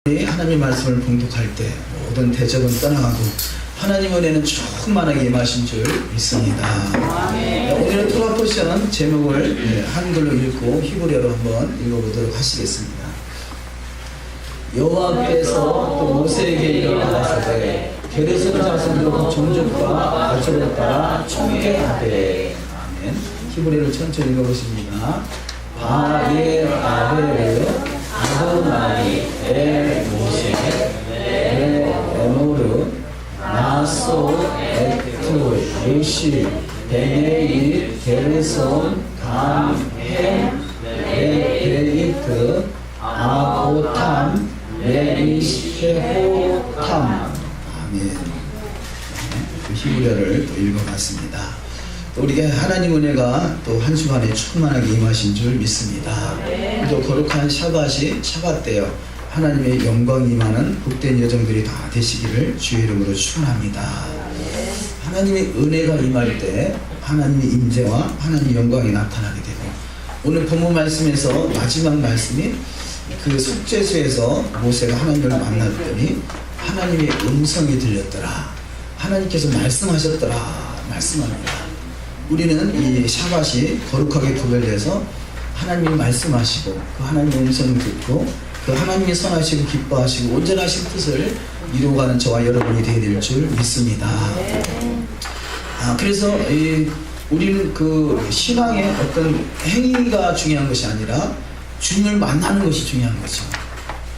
하나님의 말씀을 봉독할 때 모든 대적은 떠나가고 하나님 은혜는 충만하게 임하신 줄 믿습니다. 오늘의 토라 포션 제목을 한글로 읽고 히브리어로 한번 읽어보도록 하시겠습니다. 여호와께서 또 모세에게 일어나가사대 게르손 자손으로 종족과 가족을 따라 총회하되. 아멘. 히브리어를 천천히 읽어보십니다. 바예 아베르 아도나이 엘 모세 에모르 나소 에트 유시 베네이 게르손 감햄 레베이트 아보탐 레이시케호탐. 아멘. 그 히브리어를 또 읽어봤습니다. 또 우리가 하나님 은혜가 또 한 주간에 충만하게 임하신 줄 믿습니다. 또 거룩한 샤bat 때요 하나님의 영광이 임하는 복된 여정들이 다 되시기를 주의 이름으로 축원합니다. 하나님의 은혜가 임할 때 하나님의 임재와 하나님의 영광이 나타나게 되고, 오늘 본문 말씀에서 마지막 말씀이 그 속죄소에서 모세가 하나님을 만났더니 하나님의 음성이 들렸더라, 하나님께서 말씀하셨더라 말씀합니다. 우리는 이 샤bat이 거룩하게 구별돼서 하나님이 말씀하시고 그 하나님의 음성을 듣고 그 하나님이 선하시고 기뻐하시고 온전하신 뜻을 이루어가는 저와 여러분이 되어야 될 줄 믿습니다. 그래서 우리는 그 신앙의 어떤 행위가 중요한 것이 아니라 주님을 만나는 것이 중요한 거죠.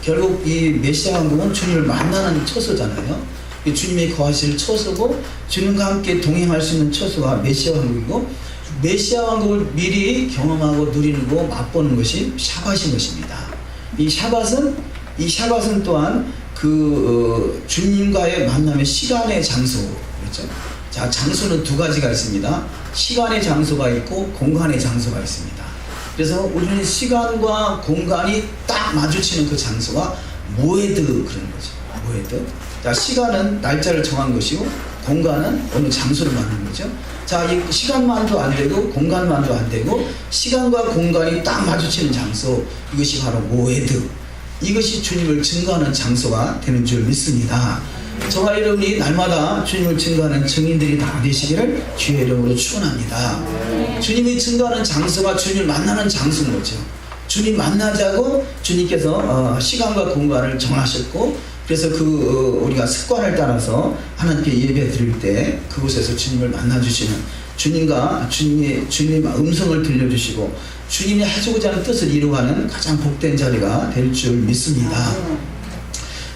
결국 이 메시아 왕국은 주님을 만나는 처소잖아요. 주님이 거하실 처소고 주님과 함께 동행할 수 있는 처소가 메시아 왕국이고, 메시아 왕국을 미리 경험하고 누리고 맛보는 것이 샤bat인 것입니다. 이 샤bat은 또한 그 주님과의 만남의 시간의 장소, 그렇죠? 자, 장소는 두 가지가 있습니다. 시간의 장소가 있고 공간의 장소가 있습니다. 그래서 우리는 시간과 공간이 딱 마주치는 그 장소가 모에드, 그런 거죠. 모에드. 자, 시간은 날짜를 정한 것이고 공간은 어느 장소를 말하는 거죠. 자, 이 시간만도 안 되고 공간만도 안 되고 시간과 공간이 딱 마주치는 장소, 이것이 바로 모에드. 이것이 주님을 증거하는 장소가 되는 줄 믿습니다. 저와 여러분이 날마다 주님을 증거하는 증인들이 다 되시기를 주의 이름으로 축원합니다. 주님이 증거하는 장소가 주님을 만나는 장소인 거죠. 주님 만나자고 주님께서 시간과 공간을 정하셨고, 그래서 우리가 습관을 따라서 하나님께 예배 드릴 때 그곳에서 주님을 만나주시는, 주님과 주님의 음성을 들려주시고 주님이 하시고자 하는 뜻을 이루어가는 가장 복된 자리가 될 줄 믿습니다.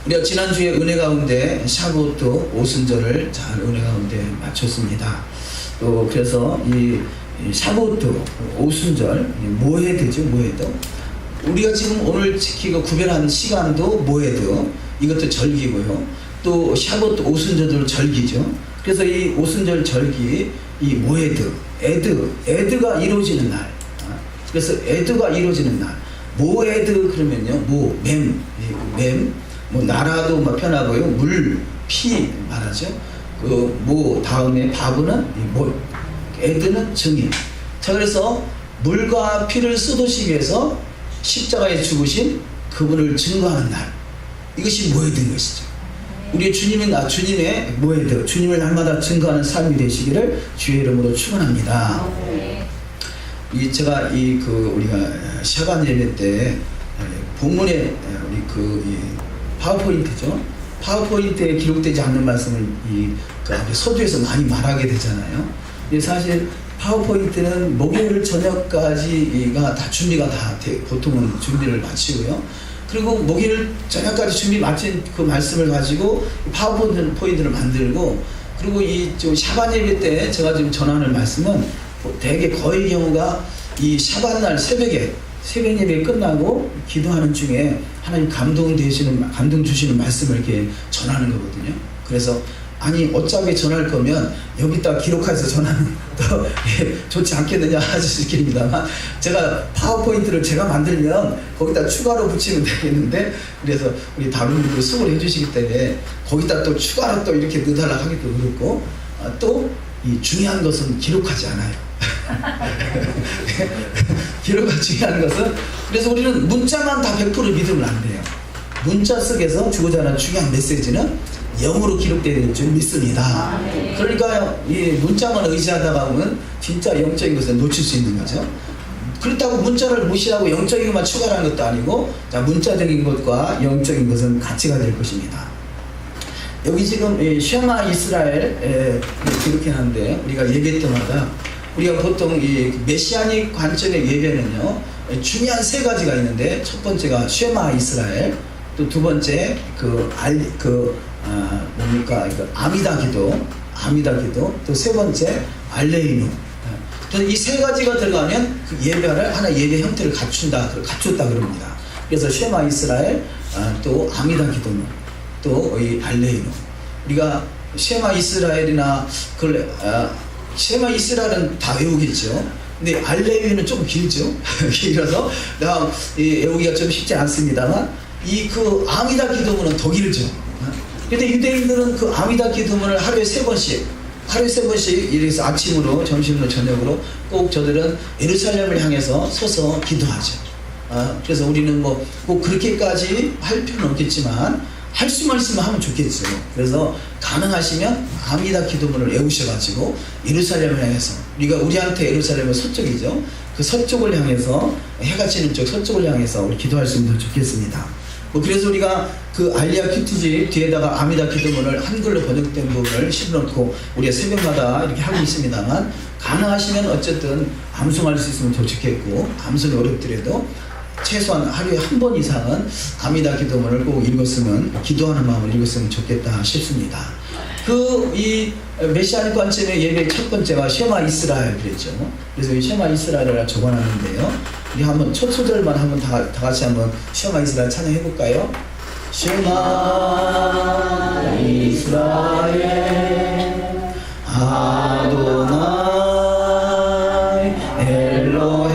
우리가 지난주에 은혜 가운데 샤봇 오순절을 잘 은혜 가운데 마쳤습니다. 또 그래서 이 샤봇 오순절 모헤드죠. 모헤드. 우리가 지금 오늘 지키고 구별한 시간도 모헤드, 이것도 절기고요. 또 샤봇 오순절도 절기죠. 그래서 이 오순절 절기, 이 모헤드, 에드가 이루어지는 날. 그래서 에드가 이루어지는 날. 모헤드 그러면요, 맴, 뭐 나라도 뭐 편하고요, 물, 피 말하죠. 그 모 다음에 바브는 에드는 증인. 자, 그래서 물과 피를 쏟으시기 위해서 십자가에 죽으신 그분을 증거하는 날, 이것이 모헤드인 것이죠. 우리 주님의 모헤드, 주님을 날마다 증거하는 삶이 되시기를 주의 이름으로 축원합니다. 제가 우리가 샤bat 예배 때 본문에 우리 파워포인트죠. 파워포인트에 기록되지 않는 말씀을 앞에 서두에서 많이 말하게 되잖아요. 사실 파워포인트는 목요일 저녁까지가 다 준비가 다 보통은 준비를 마치고요. 그리고 목요일 저녁까지 준비 마친 그 말씀을 가지고 파워포인트를 만들고, 그리고 샤bat 예배 때 제가 지금 전하는 말씀은 대개 거의 경우가 이 샤bat 날 새벽 예배 끝나고 기도하는 중에 하나님 감동 주시는 말씀을 이렇게 전하는 거거든요. 그래서 어차피 전할 거면 여기다 기록해서 전하면 더 좋지 않겠느냐 하시길입니다만, 제가 파워포인트를 제가 만들면 거기다 추가로 붙이면 되겠는데, 그래서 우리 다른 분들이 수고를 해주시기 때문에 거기다 또 추가로 또 이렇게 넣어달라고 하기도 그렇고, 또 이 중요한 것은 기록하지 않아요. 기록가 중요한 것은, 그래서 우리는 문자만 다 100% 믿으면 안 돼요. 문자 속에서 주고자 하는 중요한 메시지는 영으로 기록되어 줄 믿습니다. 그러니까 이 문자만 의지하다가 보면 진짜 영적인 것을 놓칠 수 있는 거죠. 그렇다고 문자를 무시하고 영적인 것만 추가하는 것도 아니고, 자, 문자적인 것과 영적인 것은 같이 가야 될 것입니다. 여기 지금 쉐마 이스라엘 기록해놨는데, 우리가 예배 때마다 우리가 보통 이 메시아닉 관점의 예배는요, 중요한 세 가지가 있는데, 첫 번째가 쉐마 이스라엘, 또 두 번째 아미다 기도, 또 세 번째 알레이누. 이 세 가지가 들어가면 그 예배를 하나 예배 형태를 갖췄다 그럽니다. 그래서 쉐마 이스라엘, 또 아미다 기도문, 또 이 알레이누. 우리가 쉐마 이스라엘이나 쉐마 이스라엘은 다 외우겠죠. 근데 알레위는 좀 길죠. 길어서 내가 외우기가 좀 쉽지 않습니다만, 그 아미다 기도문은 더 길죠. 근데 유대인들은 그 아미다 기도문을 하루에 세 번씩 이래서 아침으로, 점심으로, 저녁으로 꼭 저들은 예루살렘을 향해서 서서 기도하죠. 그래서 우리는 뭐 꼭 그렇게까지 할 필요는 없겠지만 할 수만 있으면 하면 좋겠죠. 그래서 가능하시면 아미다 기도문을 외우셔가지고 예루살렘을 향해서, 우리한테 예루살렘은 서쪽이죠. 그 서쪽을 향해서, 해가 지는 쪽 서쪽을 향해서 우리 기도할 수 있으면 좋겠습니다. 그래서 우리가 그 알리아 큐티지 뒤에다가 아미다 기도문을 한글로 번역된 부분을 실어놓고 우리가 새벽마다 이렇게 하고 있습니다만, 가능하시면 어쨌든 암송할 수 있으면 더 좋겠고, 암송이 어렵더라도 최소한 하루에 한 번 이상은 아미다 기도문을 꼭 기도하는 마음을 읽었으면 좋겠다 싶습니다. 이 메시아닉 관점의 예배의 첫 번째가 쉐마 이스라엘 그랬죠. 그래서 이 쉐마 이스라엘을 적어놨는데요. 우리 한번 첫 소절만 한번 다 같이 한번 쉐마 이스라엘 찬양해 볼까요? 쉐마 이스라엘 아도나이 엘로헤이누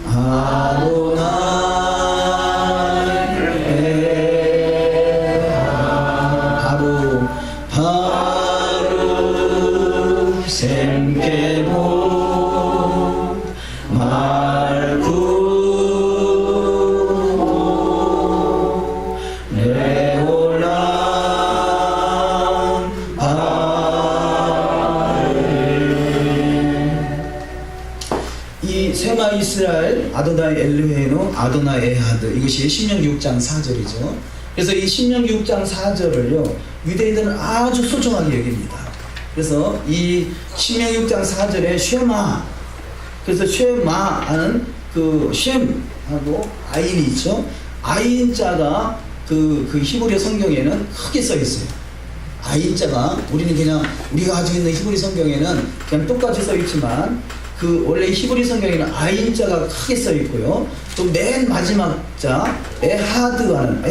아도나이 바루 셈케모 쉐마 이스라엘 아도나이 엘르헤노 아도나이 에하드, 이것이 신명기 6장 4절이죠. 그래서 이 신명기 6장 4절을요 유대인들은 아주 소중하게 여깁니다. 그래서 이 신명기 6장 4절에 쉐마, 그래서 쉐마는 그 쉔하고 아인이 있죠. 아인자가 그 히브리 성경에는 크게 써 있어요. 아인자가 우리는 그냥 우리가 가지고 있는 히브리 성경에는 그냥 똑같이 써 있지만, 그 원래 히브리 성경에는 아인자가 크게 써 있고요. 또 맨 마지막 자 에하드라는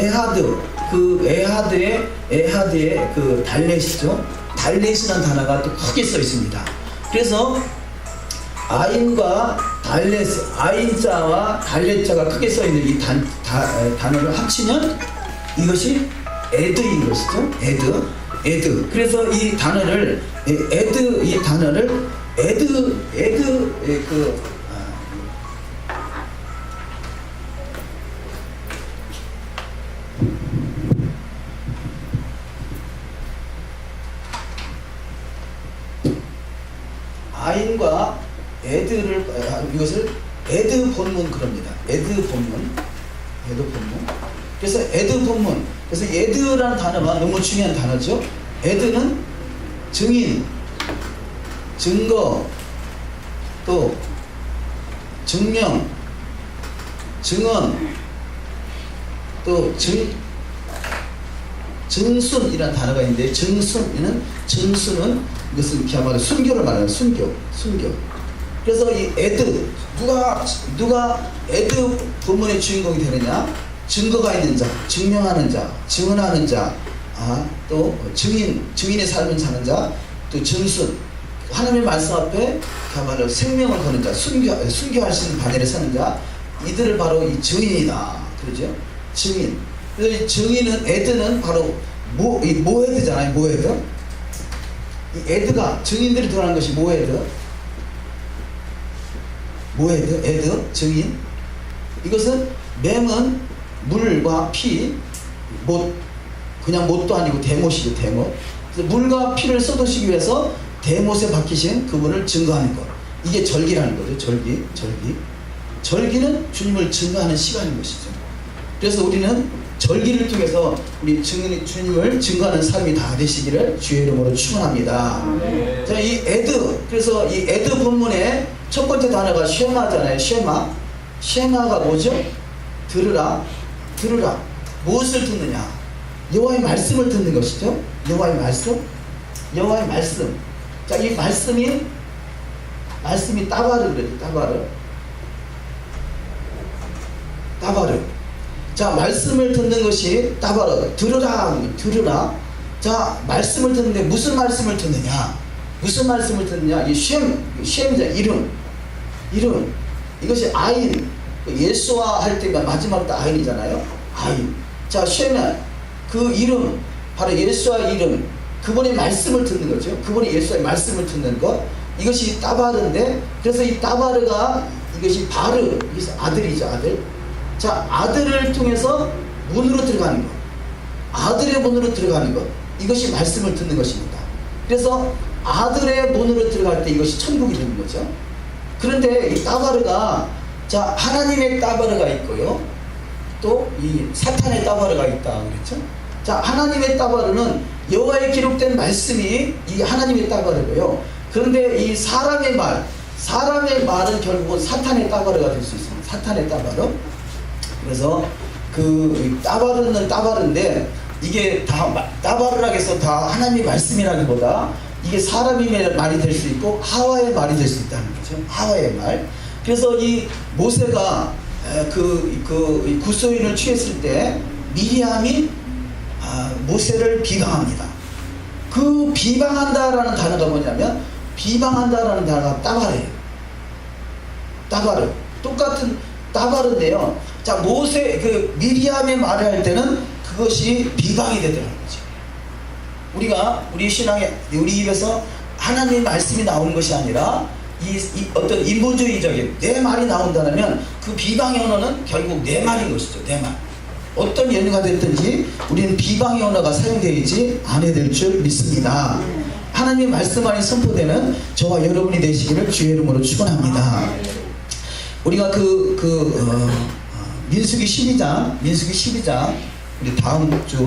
에하드의 그 달렛이죠. 달렛이라는 단어가 또 크게 써 있습니다. 그래서 아인과 달렛, 아인자와 달렛자가 크게 써 있는 이 단어를 합치면 이것이 에드인 것이죠. 에드. 그래서 이 단어를 아인과 에드를 이것을 에드 본문 그럽니다. 에드 본문. 그래서 에드 본문. 그래서 에드라는 단어가 너무 중요한 단어죠. 에드는 증인, 증거, 또 증명, 증언, 또 증순이라는 단어가 있는데, 증순은 이것은 그야말로 순교를 말하는 순교. 그래서 이 에드, 누가 에드 본문의 주인공이 되느냐? 증거가 있는 자, 증명하는 자, 증언하는 자, 또 증인의 삶을 사는 자, 또 증순, 하나님의 말씀 앞에 그야말로 생명을 거는 자, 순교할 수 있는 바늘에 서는 자, 이들을 바로 이 증인이다. 그러죠? 증인. 그래서 이 증인은, 에드는 바로 모헤드잖아요. 모헤드. 이 에드가, 증인들이 들어가는 것이 모헤드, 에드, 증인. 이것은 맹은 물과 피, 못, 그냥 못도 아니고 대못이죠, 대못. 그래서 물과 피를 쏟으시기 위해서 대못에 박히신 그분을 증거하는 것. 이게 절기라는 거죠. 절기는 주님을 증거하는 시간인 것이죠. 그래서 우리는 절기를 통해서 우리 주님을 증거하는 삶이 다 되시기를 주의 이름으로 축원합니다. 자, 이 에드, 그래서 이 에드 본문의 첫 번째 단어가 쉐마잖아요. 쉐마가 뭐죠? 들으라. 무엇을 듣느냐? 여호와의 말씀을 듣는 것이죠. 여호와의 말씀. 자, 이 말씀이 따바르 그래요. 따바르. 자, 말씀을 듣는 것이 따바르. 들으라. 자, 말씀을 듣는데 무슨 말씀을 듣느냐? 이 쉔이자 이름. 이것이 아인. 예수와 할 때가 마지막 때 아인이잖아요. 아인. 자, 쉔은 그 이름, 바로 예수와 이름, 그분의 말씀을 듣는 거죠. 그분이 예수의 말씀을 듣는 것. 이것이 따바르인데, 그래서 이 따바르가 이것이 바르, 이것이 아들이죠, 아들. 자, 아들을 통해서 문으로 들어가는 것. 아들의 문으로 들어가는 것. 이것이 말씀을 듣는 것입니다. 그래서 아들의 문으로 들어갈 때 이것이 천국이 되는 거죠. 그런데 이 따바르가, 자, 하나님의 따바르가 있고요. 또 이 사탄의 따바르가 있다 그랬죠. 자, 하나님의 따바르는 여호와의 기록된 말씀이 이 하나님의 따바르고요. 그런데 이 사람의 말은 결국은 사탄의 따바르가 될 수 있습니다. 사탄의 따바르. 그래서 그 따바르는 따바르인데 이게 다 따바르라고 해서 다 하나님의 말씀이라기보다 이게 사람의 말이 될 수 있고 하와의 말이 될 수 있다는 거죠. 하와의 말. 그래서 이 모세가 그 구소인을 취했을 때 미리암이 모세를 비방합니다. 그 비방한다라는 단어가 뭐냐면 비방한다라는 단어가 따바르예요. 따바르. 똑같은 따바르인데요. 자, 미리암의 말을 할 때는 그것이 비방이 되더라는 거죠. 우리 신앙에, 우리 입에서 하나님의 말씀이 나오는 것이 아니라 이 어떤 인본주의적인 내 말이 나온다면 그 비방의 언어는 결국 내 말인 것이죠. 내 말. 어떤 연유가 됐든지 우리는 비방의 언어가 사용되지 않아야 될 줄 믿습니다. 하나님의 말씀 안에 선포되는 저와 여러분이 되시기를 주의 이름으로 축원합니다. 우리가 민수기 12장 우리 다음 주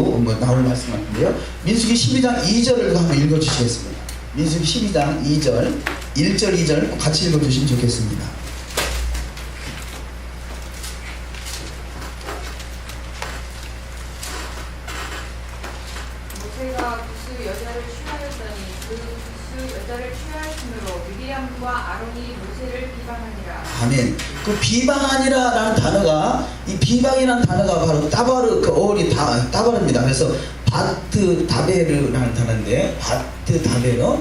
나올 말씀 같은데요. 민수기 12장 2절을 한번 읽어주시겠습니다. 민수기 12장 2절 1절 2절 같이 읽어주시면 좋겠습니다. 모세가 구스 여자를 취하였더니 그 구스 여자를 취하였으므로 미리암과 아론이 모세를 비방하니라. 아멘. 그 비방하니라라는 단어가, 이 비방이라는 단어가 바로 따바르, 그 어원이 따바르입니다. 그래서 바트 다베르라는 단어인데, 바트 다베르,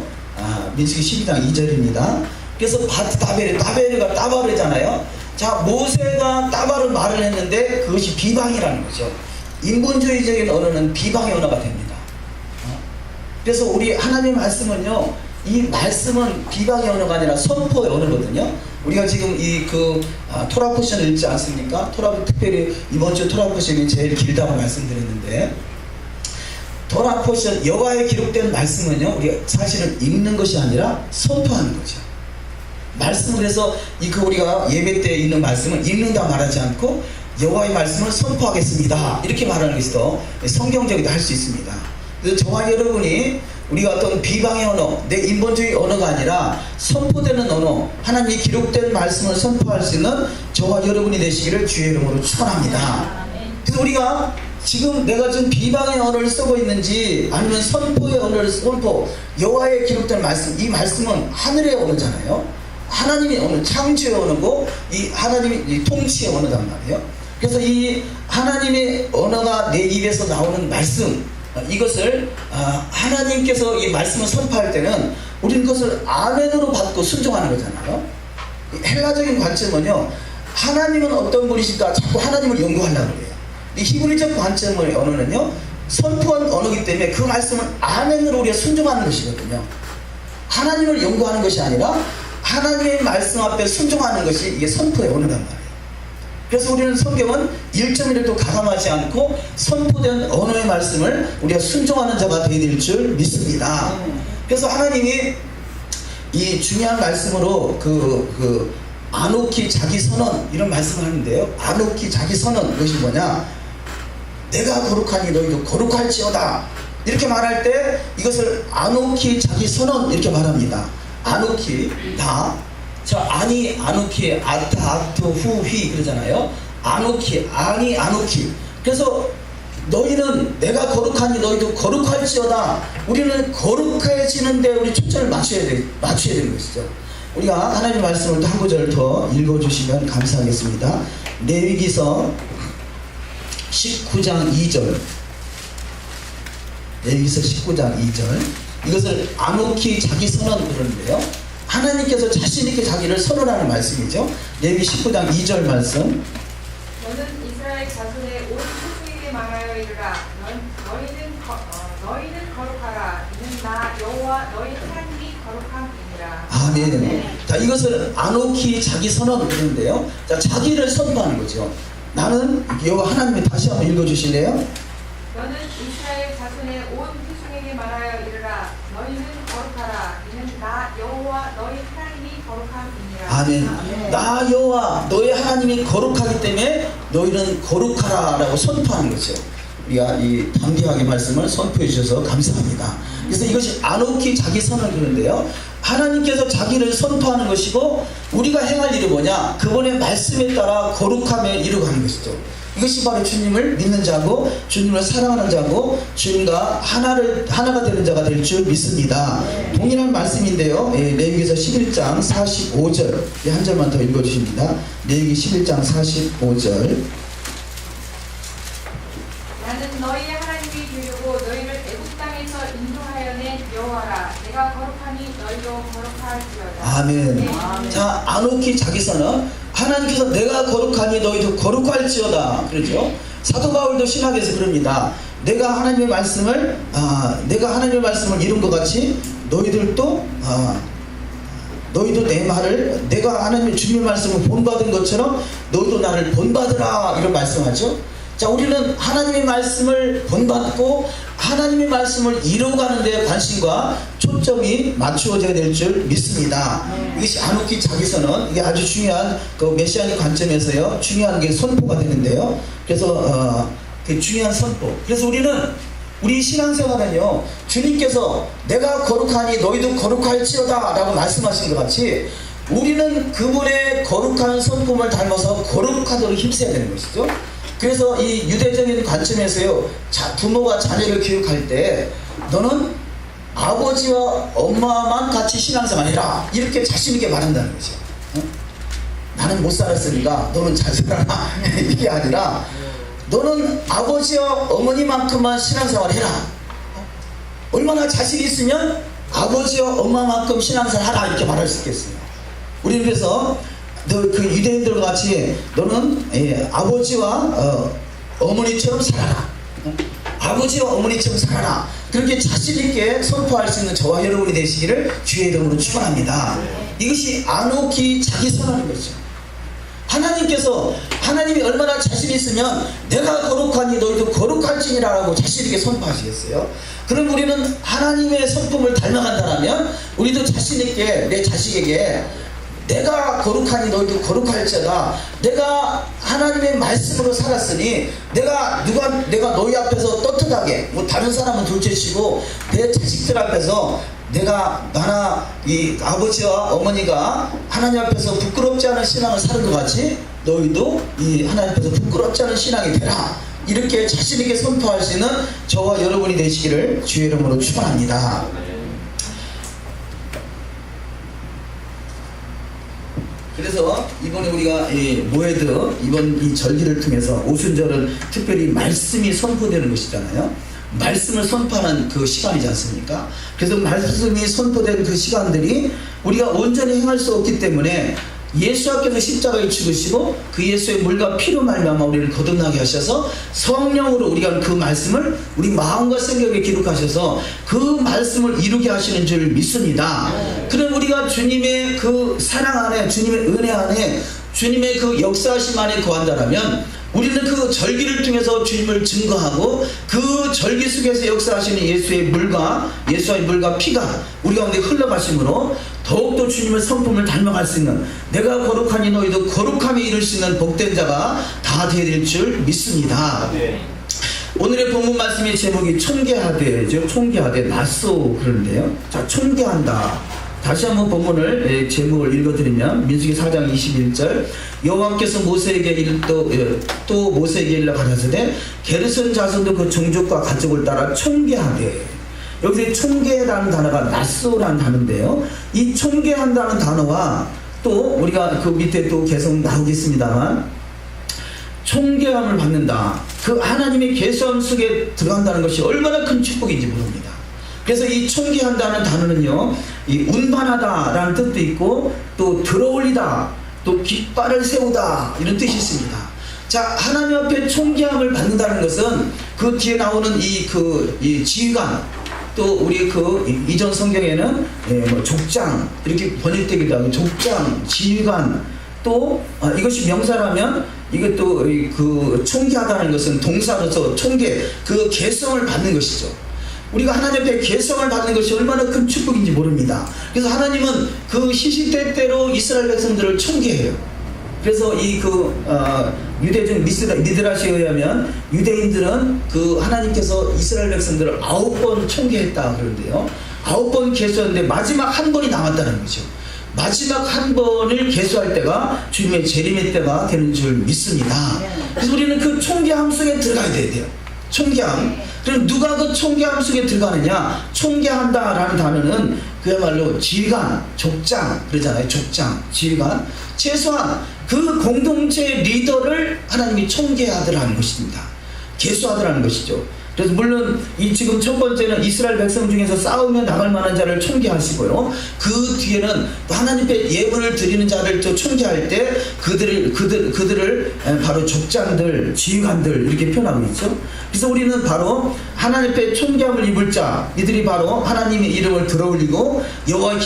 민수기 12장 2절입니다. 그래서 바트 다베르가 따바르잖아요. 자, 모세가 따바르 말을 했는데 그것이 비방이라는 거죠. 인본주의적인 언어는 비방의 언어가 됩니다. 그래서 우리 하나님의 말씀은요, 이 말씀은 비방의 언어가 아니라 선포의 언어거든요. 우리가 지금 토라 포션을 읽지 않습니까? 특별히 이번 주 토라 포션이 제일 길다고 말씀드렸는데, 토라 포션, 여호와의 기록된 말씀은요, 우리가 사실은 읽는 것이 아니라 선포하는 거죠. 말씀을 해서 우리가 예배 때 읽는 말씀을 읽는다 말하지 않고 여호와의 말씀을 선포하겠습니다, 이렇게 말하는 것이 더 성경적이다 할 수 있습니다. 그래서 저와 여러분이 우리가 어떤 비방의 언어, 내 인본주의 언어가 아니라 선포되는 언어, 하나님이 기록된 말씀을 선포할 수 있는 저와 여러분이 되시기를 주의 이름으로 축원합니다. 그래서 우리가 지금 내가 지금 비방의 언어를 쓰고 있는지 아니면 선포의 언어를 여호와의 기록된 말씀, 이 말씀은 하늘의 언어잖아요. 하나님의 언어, 창조의 언어고 이 하나님의 통치의 언어단 말이에요. 그래서 이 하나님의 언어가 내 입에서 나오는 말씀, 이것을 하나님께서 이 말씀을 선포할 때는 우리는 그것을 아멘으로 받고 순종하는 거잖아요. 헬라적인 관점은요, 하나님은 어떤 분이실까 자꾸 하나님을 연구하려고 그래요. 이 히브리적 관점의 언어는요, 선포한 언어이기 때문에 그 말씀은 아멘으로 우리가 순종하는 것이거든요. 하나님을 연구하는 것이 아니라 하나님의 말씀 앞에 순종하는 것이 이게 선포의 언어란 말이에요. 그래서 우리는 성경은 1.1도 가감하지 않고 선포된 언어의 말씀을 우리가 순종하는 자가 되어야 될 줄 믿습니다. 그래서 하나님이 이 중요한 말씀으로 아노키 자기 선언 이런 말씀을 하는데요. 아노키 자기 선언, 그것이 뭐냐? 내가 거룩하니 너희도 거룩할지어다. 이렇게 말할 때 이것을 아노키 자기 선언 이렇게 말합니다. 아노키 나. 자, 아니 아노키 아타 아토 후휘 그러잖아요. 아노키 아니 아노키. 그래서 너희는 내가 거룩하니 너희도 거룩할지어다. 우리는 거룩해지는데 우리 초점을 맞춰야 되는 것이죠. 우리가 하나님 말씀을 또 한 구절 더 읽어주시면 감사하겠습니다. 레위기서 19장 2절. 레위기서 19장 2절. 이것을 아노키 자기 선언 그러는데요. 하나님께서 자신있게 자기를 선언하는 말씀이죠. 레위 19장 2절 말씀. 너는 이스라엘 자손의 온 후손에게 말하여 이르라. 너희는 거룩하라. 이는 나 여호와 너희 하나님이 거룩함이니라. 아멘. 자, 이것을 아노키 자기 선언 그러는데요. 자, 자기를 선포하는 거죠. 나는 여호와 하나님이 다시 한번 읽어주실래요? 너는 이스라엘 자손의 온 후손에게 말하여 이르라. 너희는 거룩하라. 이는 나 여호와 너희 하나님이 거룩함이니라. 아멘. 나 여호와 너희 하나님이 거룩하기 때문에 너희는 거룩하라라고 선포하는 거죠. 우리가 이 담대하게 말씀을 선포해 주셔서 감사합니다. 그래서 이것이 아노키 자기 선언 그런데요. 하나님께서 자기를 선포하는 것이고 우리가 행할 일이 뭐냐? 그분의 말씀에 따라 거룩함에 이루어가는 것이죠. 이것이 바로 주님을 믿는 자고 주님을 사랑하는 자고 주님과 하나가 되는 자가 될 줄 믿습니다. 동일한 말씀인데요. 레위기서 11장 45절 한 절만 더 읽어주십니다. 레위기 11장 45절. 나는 너희의 하나님이 되려고 너희를 애굽 땅에서 인도하여 낸 여호와라. 내가 거룩하니 너희도 거룩할지어다. 아멘. 자, 아노키 자기 선언. 하나님께서 내가 거룩하니 너희도 거룩할지어다. 그렇죠? 사도 바울도 신학에서 그럽니다. 내가 하나님의 말씀을 이룬 것 같이 너희도 내 말을 내가 하나님의 주님의 말씀을 본받은 것처럼 너희도 나를 본받으라 이런 말씀하죠. 자, 우리는 하나님의 말씀을 본받고 하나님의 말씀을 이루어가는 데 관심과 초점이 맞추어져야 될 줄 믿습니다. 이것이 아노키 자기선언, 이게 아주 중요한 그 메시아닉 관점에서요 중요한 게 선포가 되는데요. 그래서 그 중요한 선포. 그래서 우리 신앙생활은요, 주님께서 내가 거룩하니 너희도 거룩할지어다 라고 말씀하신 것 같이 우리는 그분의 거룩한 선포를 닮아서 거룩하도록 힘써야 되는 것이죠. 그래서 이 유대적인 관점에서요, 부모가 자녀를 교육할 때 너는 아버지와 엄마만 같이 신앙생활 해라 이렇게 자신있게 말한다는 거죠. 나는 못 살았으니까 너는 잘 살아라 이게 아니라 너는 아버지와 어머니만큼만 신앙생활 해라. 얼마나 자신이 있으면 아버지와 엄마만큼 신앙생활 하라 이렇게 말할 수 있겠어요. 우리는 그래서 그 유대인들과 같이 너는 아버지와 어머니처럼 살아라. 아버지와 어머니처럼 살아라. 그렇게 자신있게 선포할 수 있는 저와 여러분이 되시기를 주의 이름으로 축원합니다. 이것이 아노키 자기 선언인 거죠. 하나님이 얼마나 자신 있으면 내가 거룩하니 너희도 거룩할지니라라고 자신있게 선포하시겠어요? 그럼 우리는 하나님의 성품을 닮아간다면 우리도 자신있게 내 자식에게 내가 거룩하니 너희도 거룩할지어다. 내가 하나님의 말씀으로 살았으니 내가 너희 앞에서 떳떳하게 다른 사람은 둘째치고 내 자식들 앞에서 나나 이 아버지와 어머니가 하나님 앞에서 부끄럽지 않은 신앙을 사는 것 같이 너희도 이 하나님 앞에서 부끄럽지 않은 신앙이 되라. 이렇게 자신있게 선포할 수 있는 저와 여러분이 되시기를 주의 이름으로 축원합니다. 그래서 이번에 우리가 모헤드 이번 이 절기를 통해서 오순절은 특별히 말씀이 선포되는 것이잖아요. 말씀을 선포하는 그 시간이지 않습니까? 그래서 말씀이 선포된 그 시간들이 우리가 온전히 행할 수 없기 때문에 예수께서 십자가에 죽으시고 그 예수의 물과 피로 말미암아 우리를 거듭나게 하셔서 성령으로 우리가 그 말씀을 우리 마음과 생각에 기록하셔서 그 말씀을 이루게 하시는 줄 믿습니다. 그럼 우리가 주님의 그 사랑 안에, 주님의 은혜 안에 주님의 그 역사하심 안에 거한다라면 우리는 그 절기를 통해서 주님을 증거하고 그 절기 속에서 역사하시는 예수의 물과 피가 우리 가운데 흘러가심으로 더욱더 주님의 성품을 닮아갈 수 있는, 내가 거룩하니 너희도 거룩함에 이를 수 있는 복된 자가 다 되어야 될 줄 믿습니다. 네. 오늘의 본문 말씀의 제목이 총계하되죠. 총계하되 낫소 그러는데요. 자, 총계한다. 다시 한번 본문을 제목을 읽어드리면 민수기 4장 21절 여호와께서 모세에게 또 모세에게 일러 가라사대 게르손 자손도 그 종족과 가족을 따라 총계하되, 여기서 총계라는 단어가 낫소라는 단어인데요. 이 총계한다는 단어와 또 우리가 그 밑에 또 계속 나오겠습니다만 총계함을 받는다. 그 하나님의 계수함 속에 들어간다는 것이 얼마나 큰 축복인지 모릅니다. 그래서 이 총계한다는 단어는요, 이 운반하다라는 뜻도 있고 또 들어올리다, 또 깃발을 세우다 이런 뜻이 있습니다. 자, 하나님 앞에 총계함을 받는다는 것은 그 뒤에 나오는 이 지휘관, 또 우리 그 이전 성경에는 뭐 족장 이렇게 번역되기도 하고 족장, 지휘관, 또 이것이 명사라면 이것도 그 총계하다는 것은 동사로서 총계, 그 계성을 받는 것이죠. 우리가 하나님 앞에 계성을 받는 것이 얼마나 큰 축복인지 모릅니다. 그래서 하나님은 그 시시때때로 이스라엘 백성들을 총계해요. 그래서 유대중 미드라시에 의하면 유대인들은 그 하나님께서 이스라엘 백성들을 9번 총계했다 그러는데요. 9번 계수했는데 마지막 한 번이 남았다는 거죠. 마지막 한 번을 계수할 때가 주님의 재림의 때가 되는 줄 믿습니다. 그래서 우리는 그 총계함 속에 들어가야 돼요. 총계함. 그럼 누가 그 총계함 속에 들어가느냐? 총계한다라는 단어는 그야말로 지휘관, 족장 그러잖아요. 족장, 지휘관. 최소한 그 공동체의 리더를 하나님이 총계하더라는 것입니다. 계수하더라는 것이죠. 그래서 물론 이 지금 첫 번째는 이스라엘 백성 중에서 싸우며 나갈 만한 자를 총계하시고요. 그 뒤에는 하나님 앞에 예물을 드리는 자를 또 총계할 때 그들을 바로 족장들, 지휘관들 이렇게 표현하고 있죠. 그래서 우리는 바로 하나님 앞에 총계함을 입을 자, 이들이 바로 하나님의 이름을 들어올리고 여호와의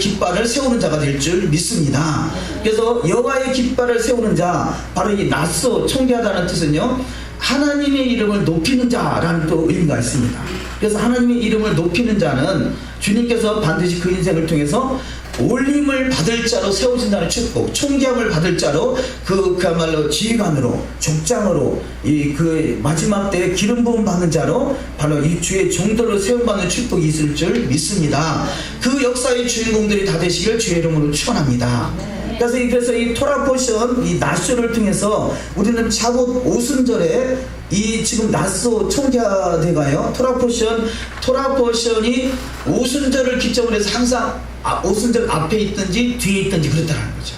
깃발을 세우는 자가 될 줄 믿습니다. 그래서 여호와의 깃발을 세우는 자, 바로 이 낫소 총계하다는 뜻은요, 하나님의 이름을 높이는 자라는 또 의미가 있습니다. 그래서 하나님의 이름을 높이는 자는 주님께서 반드시 그 인생을 통해서 올림을 받을 자로 세우신다는 축복, 총계함을 받을 자로 그야말로 지휘관으로, 족장으로, 그 마지막 때에 기름 부음 받는 자로 바로 이 주의 종들로 세움받는 축복이 있을 줄 믿습니다. 그 역사의 주인공들이 다 되시길 주의 이름으로 축원합니다. 그래서 이 토라 포션, 이 낫소를 통해서 우리는 차고 오순절에 이 지금 낫소 총계대가요, 토라 포션이 오순절을 기점으로 해서 항상 오순절 앞에 있든지 뒤에 있든지 그렇다는 거죠.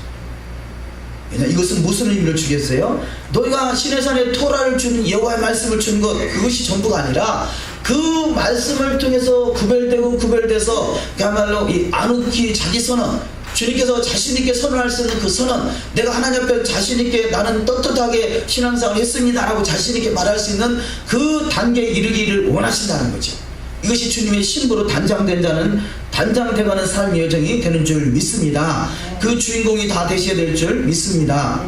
왜냐, 이것은 무슨 의미를 주겠어요? 너희가 시내산에 토라를 주는 여호와의 말씀을 주는 것, 그것이 전부가 아니라 그 말씀을 통해서 구별돼서 그야말로 이 아누키 자기 선언, 주님께서 자신있게 선언할 수 있는 그 선언, 내가 하나님 앞에 자신있게 나는 떳떳하게 신앙생활을 했습니다 라고 자신있게 말할 수 있는 그 단계에 이르기를 원하신다는 거죠. 이것이 주님의 신부로 단장된 자는 단장돼가는 삶의 여정이 되는 줄 믿습니다. 그 주인공이 다 되셔야 될 줄 믿습니다.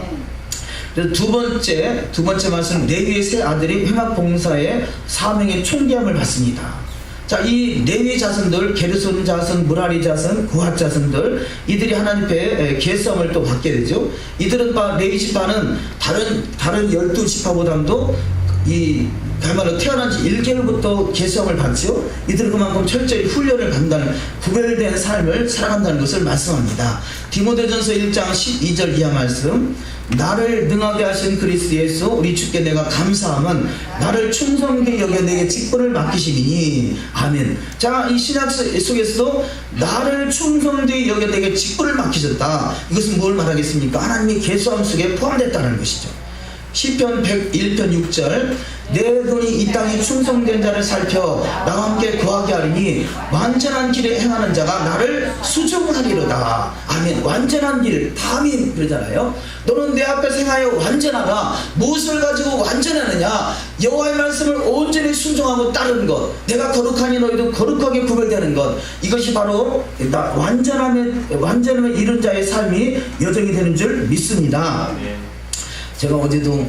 그래서 두 번째 말씀, 레위의 세 아들이 회막 봉사의 사명의 총계함을 받습니다. 자, 이 레위 자손들, 게르손 자손, 무라리 자손, 고핫 자손들, 이들이 하나님 앞에 계성을 또 받게 되죠. 이들은 레위 지파는 다른 12지파보다도 그야말로 태어난 지 1개월부터 계성을 받죠. 이들은 그만큼 철저히 훈련을 받는다는, 구별된 삶을 살아간다는 것을 말씀합니다. 디모데전서 1장 12절 이하 말씀, 나를 능하게 하신 그리스도 예수 우리 주께 내가 감사함은 나를 충성되게 여겨 내게 직분을 맡기심이니. 아멘. 자, 이 신약 속에서도 나를 충성되게 여겨 내게 직분을 맡기셨다. 이것은 뭘 말하겠습니까? 하나님의 계수함 속에 포함됐다는 것이죠. 시편 101편 6절 내 눈이 이 땅에 충성된 자를 살펴 나와 함께 거하게 하리니 완전한 길에 행하는 자가 나를 수종하리로다. 아멘. 완전한 길, 다민 그러잖아요. 너는 내 앞에 행하여 완전하다. 무엇을 가지고 완전하느냐? 여호와의 말씀을 온전히 순종하고 따르는 것. 내가 거룩하니 너희도 거룩하게 구별되는 것. 이것이 바로 완전함에 이른 자의 삶이 여정이 되는 줄 믿습니다. 제가 어제도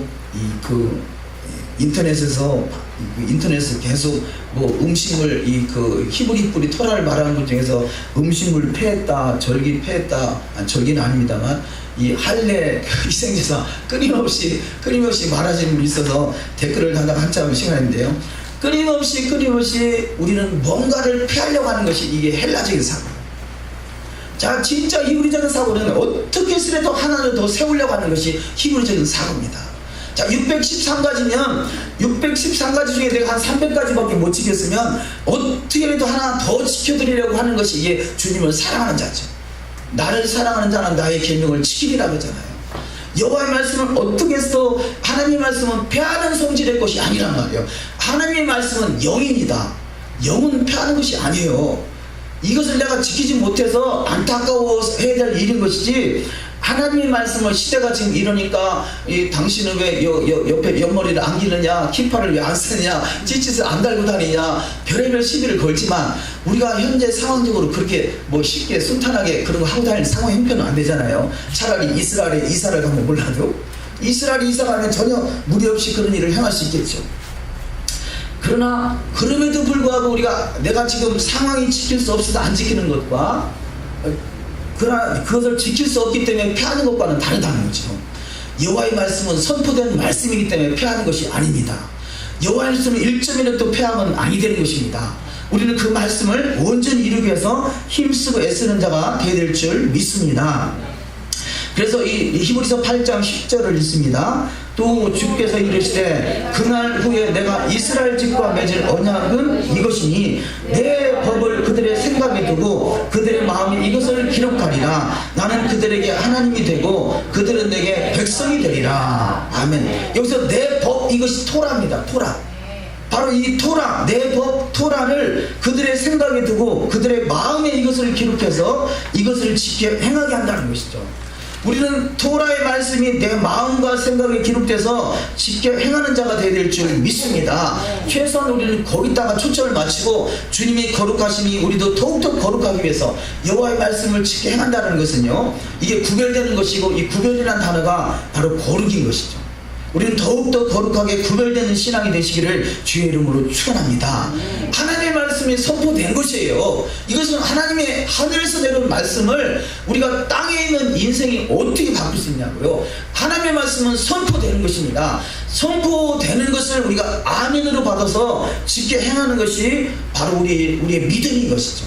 인터넷에서 계속 음식물 히브리 뿌리 토라를 말하는 것 중에서 음식물 폐했다, 절기 폐했다, 절기는 아닙니다만 이 할례 희생제사 끊임없이 말하시는 분이 있어서 댓글을 달다가 한참 시간인데요. 끊임없이 우리는 뭔가를 폐하려고 하는 것이 이게 헬라적인 사고. 자, 진짜 히브리적인 사고는 어떻게 해서라도 하나를 더 세우려고 하는 것이 히브리적인 사고입니다. 자, 613가지면 613가지 중에 내가 한 300가지밖에 못 지켰으면 어떻게라도 하나 더 지켜드리려고 하는 것이 이게 주님을 사랑하는 자죠. 나를 사랑하는 자는 나의 계명을 지키리라고 하잖아요. 여호와의 말씀을 어떻게 해서 하나님의 말씀은 폐하는 성질의 것이 아니란 말이에요. 하나님의 말씀은 영입니다. 영은 폐하는 것이 아니에요. 이것을 내가 지키지 못해서 안타까워해야 될 일인 것이지, 하나님의 말씀을 시대가 지금 이러니까 당신은 왜 옆에 옆머리를 안 기느냐, 키파를 왜 안 쓰느냐, 찌릿을 안 달고 다니냐, 별의별 시비를 걸지만 우리가 현재 상황적으로 그렇게 쉽게 순탄하게 그런 거 하고 다니는 상황 형편은 안 되잖아요. 차라리 이스라엘에 이사를 가면 몰라도 이스라엘에 이사 가면 전혀 무리 없이 그런 일을 행할 수 있겠죠. 그러나 그럼에도 불구하고 내가 지금 상황이 지킬 수 없어서 안 지키는 것과 그러나 그것을 지킬 수 없기 때문에 피하는 것과는 다르다는 거죠. 여호와의 말씀은 선포된 말씀이기 때문에 피하는 것이 아닙니다. 여호와의 말씀은 1점이라도 피하면 아니 되는 것입니다. 우리는 그 말씀을 온전히 이루기 위해서 힘쓰고 애쓰는 자가 되어야 될 줄 믿습니다. 그래서 이 히브리서 8장 10절을 읽습니다. 또 주께서 이르시되 그날 후에 내가 이스라엘 집과 맺을 언약은 이것이니 내 법을 그들의 생각에 두고 그들의 마음에 이것을 기록하리라. 나는 그들에게 하나님이 되고 그들은 내게 백성이 되리라. 아멘. 여기서 내 법, 이것이 토라입니다. 토라. 바로 이 토라, 내 법 토라를 그들의 생각에 두고 그들의 마음에 이것을 기록해서 이것을 지켜 행하게 한다는 것이죠. 우리는 토라의 말씀이 내 마음과 생각에 기록돼서 지켜 행하는 자가 되어야 될 줄 믿습니다. 최소한 우리는 거기다가 초점을 맞추고 주님이 거룩하시니 우리도 더욱더 거룩하기 위해서 여호와의 말씀을 지켜 행한다는 것은요, 이게 구별되는 것이고, 이 구별이라는 단어가 바로 거룩인 것이죠. 우리는 더욱더 거룩하게 구별되는 신앙이 되시기를 주의 이름으로 축원합니다. 하나님의 말씀이 선포된 것이에요. 이것은 하나님의 하늘에서 내려온 말씀을 우리가 땅에 있는 인생이 어떻게 바꿀 수 있냐고요. 하나님의 말씀은 선포되는 것입니다. 선포되는 것을 우리가 아멘으로 받아서 지켜 행하는 것이 바로 우리의 믿음인 것이죠.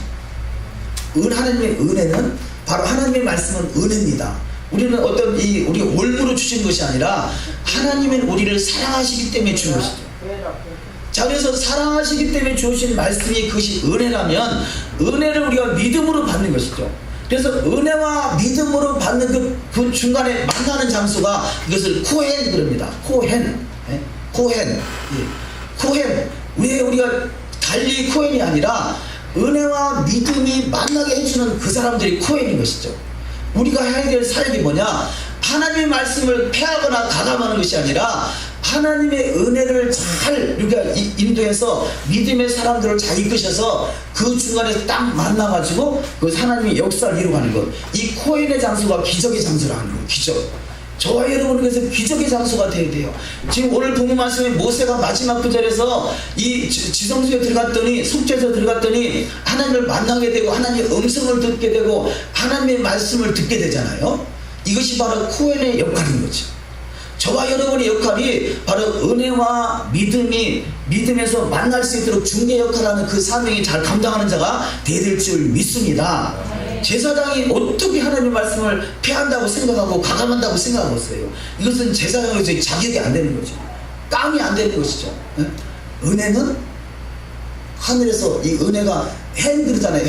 하나님의 은혜는, 바로 하나님의 말씀은 은혜입니다. 우리는 우리가 올무로 주신 것이 아니라 하나님은 우리를 사랑하시기 때문에 준 것이죠. 자, 그래서 사랑하시기 때문에 주신 말씀이 그것이 은혜라면 은혜를 우리가 믿음으로 받는 것이죠. 그래서 은혜와 믿음으로 받는 그 중간에 만나는 장소가 이것을 코헨 그럽니다. 코헨. 왜 우리가 달리 코헨이 아니라 은혜와 믿음이 만나게 해주는 그 사람들이 코헨인 것이죠. 우리가 해야 될 사역이 뭐냐? 하나님의 말씀을 폐하거나 가감하는 것이 아니라 하나님의 은혜를 잘 우리가 인도해서 믿음의 사람들을 잘 이끄셔서 그 중간에 딱 만나가지고 그 하나님의 역사를 이루어가는 것. 이 코헨의 장소가 기적의 장소라는 거예요. 기적. 저와 여러분은 그래서 기적의 장소가 되어야 돼요. 지금 오늘 본문 말씀에 모세가 마지막 구절에서 이 지성소에 들어갔더니, 속죄소에 들어갔더니 하나님을 만나게 되고 하나님의 음성을 듣게 되고 하나님의 말씀을 듣게 되잖아요. 이것이 바로 코헨의 역할인 거죠. 저와 여러분의 역할이 바로 은혜와 믿음에서 만날 수 있도록 중개 역할하는 그 사명이 잘 감당하는 자가 되어야 될 줄 믿습니다. 제사장이 어떻게 하나님의 말씀을 폐한다고 생각하고 가감한다고 생각하겠어요? 이것은 제사장으로서 자격이 안 되는 거죠. 깜이 안 되는 것이죠. 은혜는 하늘에서 이 은혜가 헨 그러잖아요.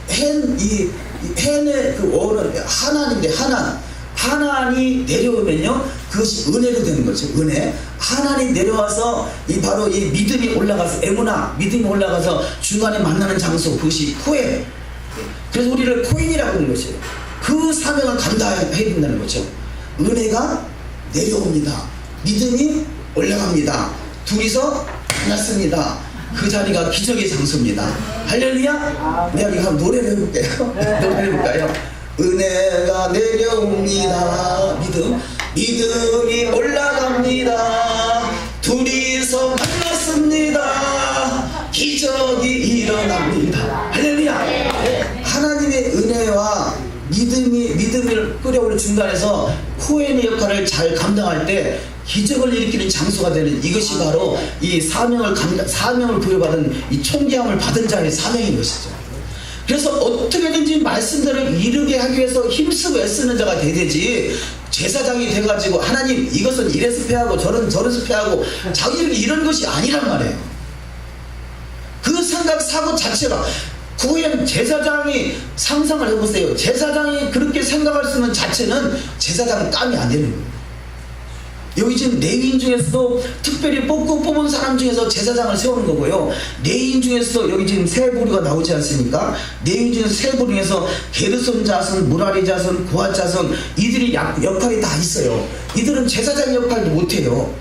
헨의 그 어는 하나님인데 하나니 내려오면요, 그 그것이 은혜로 되는 거죠. 은혜. 하나님 내려와서 이 바로 이 믿음이 올라가서 에무나 믿음이 올라가서 중간에 만나는 장소, 그것이 코엔. 그래서 우리를 코엔이라고 하는 것이에요. 그 사명을 감당해야 된다는 거죠. 은혜가 내려옵니다. 믿음이 올라갑니다. 둘이서 만났습니다. 그 자리가 기적의 장소입니다. 할렐루야. 내가 이거 한번 노래를 해볼게요. 노래를 해볼까요? 은혜가 내려옵니다. 믿음이 올라갑니다. 둘이서 만났습니다. 기적이 일어납니다. 할렐루야. 하나님의 은혜와 믿음을 끌어올 중간에서 코엔의 역할을 잘 감당할 때 기적을 일으키는 장소가 되는 이것이 바로 이 사명을 부여받은 이 총기함을 받은 자의 사명인 것이죠. 그래서 어떻게든지 말씀대로 이루게 하기 위해서 힘쓰고 애쓰는 자가 되지, 제사장이 돼가지고 하나님 이것은 이래서 패하고 저래서 패하고 자기들이 이런 것이 아니란 말이에요. 그 생각 사고 자체가, 구현 제사장이 상상을 해보세요. 제사장이 그렇게 생각할 수 있는 자체는 제사장은 깜이 안 되는 거예요. 여기 지금 레위인 중에서도 특별히 뽑은 사람 중에서 제사장을 세우는 거고요. 레위인 중에서 여기 지금 세 부류가 나오지 않습니까? 레위인 중에서 세 부류 중에서 게르손 자손, 무라리 자손, 고핫 자손, 이들이 역할이 다 있어요. 이들은 제사장 역할도 못해요.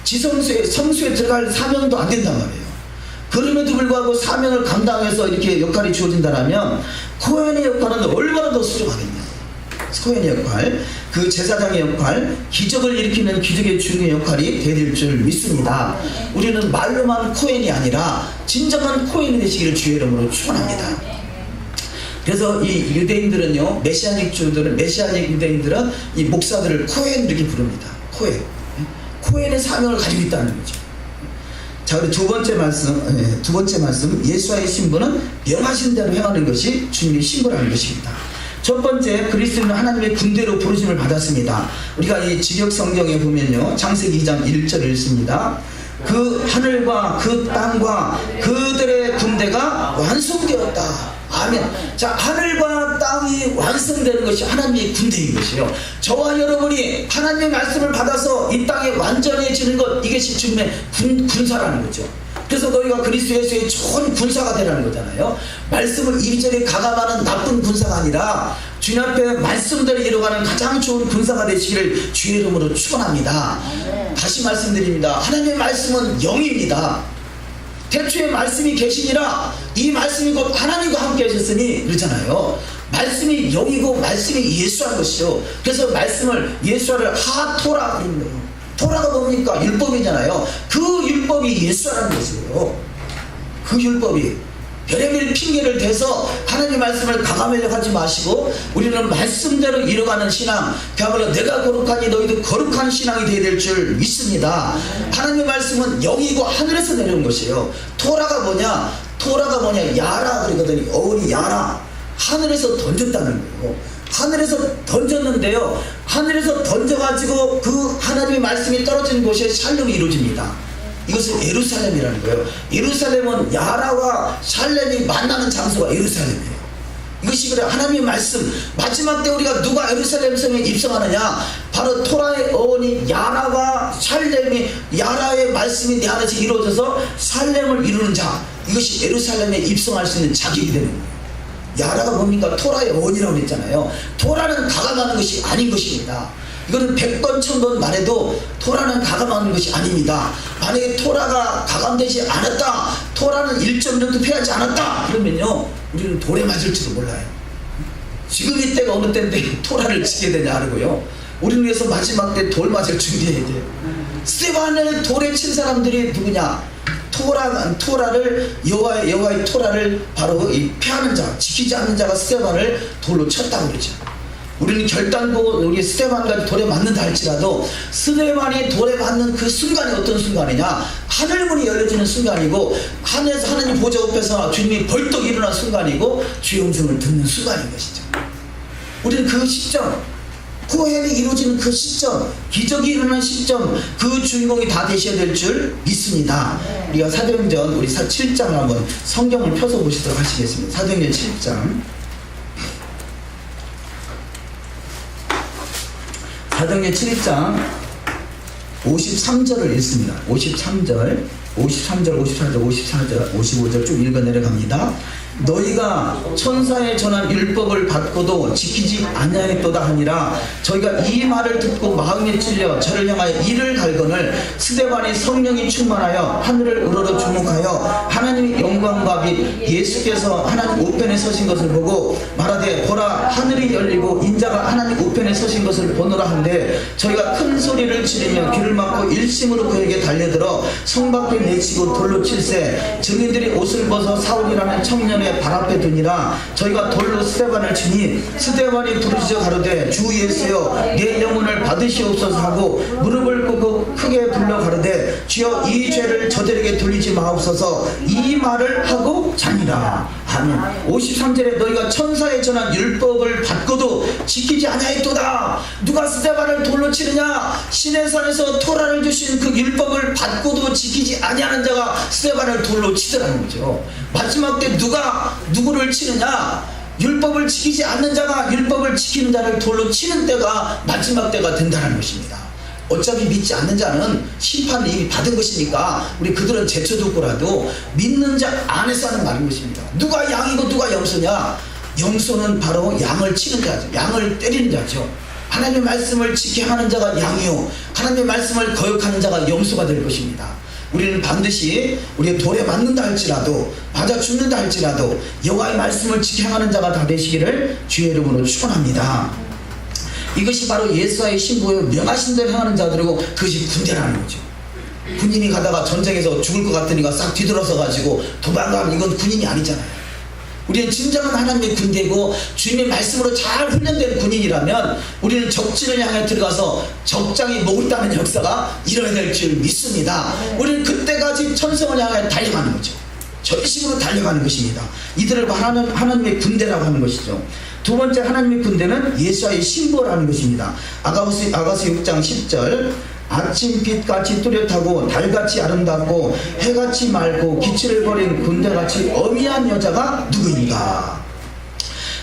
성수에 들어갈 사명도 안 된단 말이에요. 그럼에도 불구하고 사명을 감당해서 이렇게 역할이 주어진다면 코헨의 역할은 얼마나 더 수정하겠냐. 코헨의 역할, 그 제사장의 역할, 기적을 일으키는 기적의 중의 역할이 되릴 줄 믿습니다. 우리는 말로만 코헨이 아니라 진정한 코헨이 되시기를 주의 이름으로 축원합니다. 그래서 이 유대인들은요, 메시아닉 유대인들은 이 목사들을 코헨 이렇게 부릅니다. 코헨의 사명을 가지고 있다는 거죠. 자, 그리고 두 번째 말씀, 예수와의 신분은 명하신 대로 행하는 것이 주님의 신분이라는 것입니다. 첫 번째, 그리스도는 하나님의 군대로 부르심을 받았습니다. 우리가 이 지역 성경에 보면요, 창세기 2장 1절을 읽습니다. 그 하늘과 그 땅과 그들의 군대가 완성되었다. 아멘. 자, 하늘과 땅이 완성되는 것이 하나님의 군대인 것이에요. 저와 여러분이 하나님의 말씀을 받아서 이 땅에 완전해지는 것, 이것이 주님의 군사라는 거죠. 그래서 너희가 그리스도 예수의 좋은 군사가 되라는 거잖아요. 말씀을 이리저리 가감하는 나쁜 군사가 아니라 주님 앞에 말씀대로 이루어가는 가장 좋은 군사가 되시기를 주의 이름으로 축원합니다. 다시 말씀드립니다. 하나님의 말씀은 영입니다. 태초에 말씀이 계시니라, 이 말씀이 곧 하나님과 함께 하셨으니 그러잖아요. 말씀이 영이고 말씀이 예수한 것이죠. 그래서 말씀을 예수를 하토라 그러는 거예요. 토라가 뭡니까? 율법이잖아요. 그 율법이 예수라는 것이에요. 그 율법이 별의별 핑계를 대서 하나님의 말씀을 가감하려고 하지 마시고 우리는 말씀대로 이뤄가는 신앙, 그야말로 내가 거룩하니 너희도 거룩한 신앙이 되어야 될 줄 믿습니다. 하나님의 말씀은 영이고 하늘에서 내려온 것이에요. 토라가 뭐냐? 야라 그러거든요. 어원이 야라, 하늘에서 던졌다는 거예요. 하늘에서 던졌는데요, 하늘에서 던져가지고 그 하나님의 말씀이 떨어진 곳에 샬롬이 이루어집니다. 이것은 예루살렘이라는 거예요. 예루살렘은 야라와 샬렘이 만나는 장소가 예루살렘이에요. 이것이 그래 하나님의 말씀. 마지막 때 우리가 누가 예루살렘 성에 입성하느냐? 바로 토라의 어원이 야라와 샬렘이, 야라의 말씀이 내 안에서 이루어져서 샬렘을 이루는 자, 이것이 예루살렘에 입성할 수 있는 자격이 되는 거예요. 야라가 뭡니까? 토라의 어원이라고 했잖아요. 토라는 가감하는 것이 아닌 것입니다. 이거는 100번 1000번 말해도 토라는 가감하는 것이 아닙니다. 만약에 토라가 가감되지 않았다, 토라는 1.0도 패하지 않았다 그러면요, 우리는 돌에 맞을지도 몰라요. 지금 이때가 어느 때인데 토라를 치게 되냐 하고요, 우리는 위해서 마지막 때 돌 맞을 준비해야 돼요. 스테반을 돌에 친 사람들이 누구냐? 토라를 여호와의 토라를 바로 이 피하는 자, 지키지 않는 자가 스테반을 돌로 쳤다고 그러죠. 우리는 결단고 우리 스테반과 돌에 맞는다 할지라도 스테반이 돌에 맞는 그 순간이 어떤 순간이냐? 하늘문이 열려지는 순간이고 하늘에서 하나님 보좌 앞에서 주님이 벌떡 일어난 순간이고 주의 음성을 듣는 순간인 것이죠. 우리는 그 시점, 코헨이 이루어지는 그 시점, 기적이 일어나는 시점, 그 주인공이 다 되셔야 될 줄 믿습니다. 우리가 사도행전 우리 7장을 한번 성경을 펴서 보시도록 하시겠습니다. 사도행전 7장. 사도행전 7장 53절을 읽습니다. 53절, 54절, 55절 쭉 읽어 내려갑니다. 너희가 천사의 전한 율법을 받고도 지키지 아니하였도다 하니라. 저희가 이 말을 듣고 마음에 찔려 저를 향하여 이를 갈거늘 스데반이 성령이 충만하여 하늘을 우러러 주목하여 하나님의 영광과 빛 예수께서 하나님 우편에 서신 것을 보고 말하되 보라 하늘이 열리고 인자가 하나님 우편에 서신 것을 보노라 한데 저희가 큰 소리를 지르며 귀를 막고 일심으로 그에게 달려들어 성 밖에 내치고 돌로 칠세 증인들이 옷을 벗어 사울이라는 청년의 발 앞에 두니라. 저희가 돌로 스데반을 치니 스데반이 부르짖어 가로되 주 예수여 내 영혼을 받으시옵소서 하고 무릎을 꿇고 크게 불러 가로되 주여 이 죄를 저들에게 돌리지 마옵소서 이 말을 하고 자니라. 아멘. 53절에 너희가 천사의 전한 율법을 받고도 지키지 아니하였도다. 누가 스데반을 돌로 치느냐? 신의 산에서 토라를 주신 그 율법을 받고도 지키지 아니하는 자가 스데반을 돌로 치더라는 거죠. 마지막 때 누가 누구를 치느냐? 율법을 지키지 않는 자가 율법을 지키는 자를 돌로 치는 때가 마지막 때가 된다는 것입니다. 어차피 믿지 않는 자는 심판을 이미 받은 것이니까 우리 그들은 제쳐두고라도 믿는 자 안에서 하는 말인 것입니다. 누가 양이고 누가 염소냐? 염소는 바로 양을 치는 자죠. 양을 때리는 자죠. 하나님의 말씀을 지켜 하는 자가 양이요 하나님의 말씀을 거역하는 자가 염소가 될 것입니다. 우리는 반드시 우리의 돌에 맞는다 할지라도 맞아 죽는다 할지라도 여호와의 말씀을 지켜 하는 자가 다 되시기를 주의 이름으로 축원합니다. 이것이 바로 예수와의 신부의 명하신 대로 행하는 자들이고 그것이 군대라는 거죠. 군인이 가다가 전쟁에서 죽을 것 같으니까 싹 뒤돌아서 가지고 도망가면 이건 군인이 아니잖아요. 우리는 진정한 하나님의 군대고 주님의 말씀으로 잘 훈련된 군인이라면 우리는 적진을 향해 들어가서 적장이 목을 따는 역사가 일어나야 될 줄 믿습니다. 우리는 그때까지 천성을 향해 달려가는 거죠. 전심으로 달려가는 것입니다. 이들을 하나님의 군대라고 하는 것이죠. 두 번째 하나님의 군대는 예수와의 신부라는 것입니다. 아가서 6장 10절 아침빛같이 뚜렷하고 달같이 아름답고 해같이 맑고 기치를 버린 군대같이 어미한 여자가 누구인가?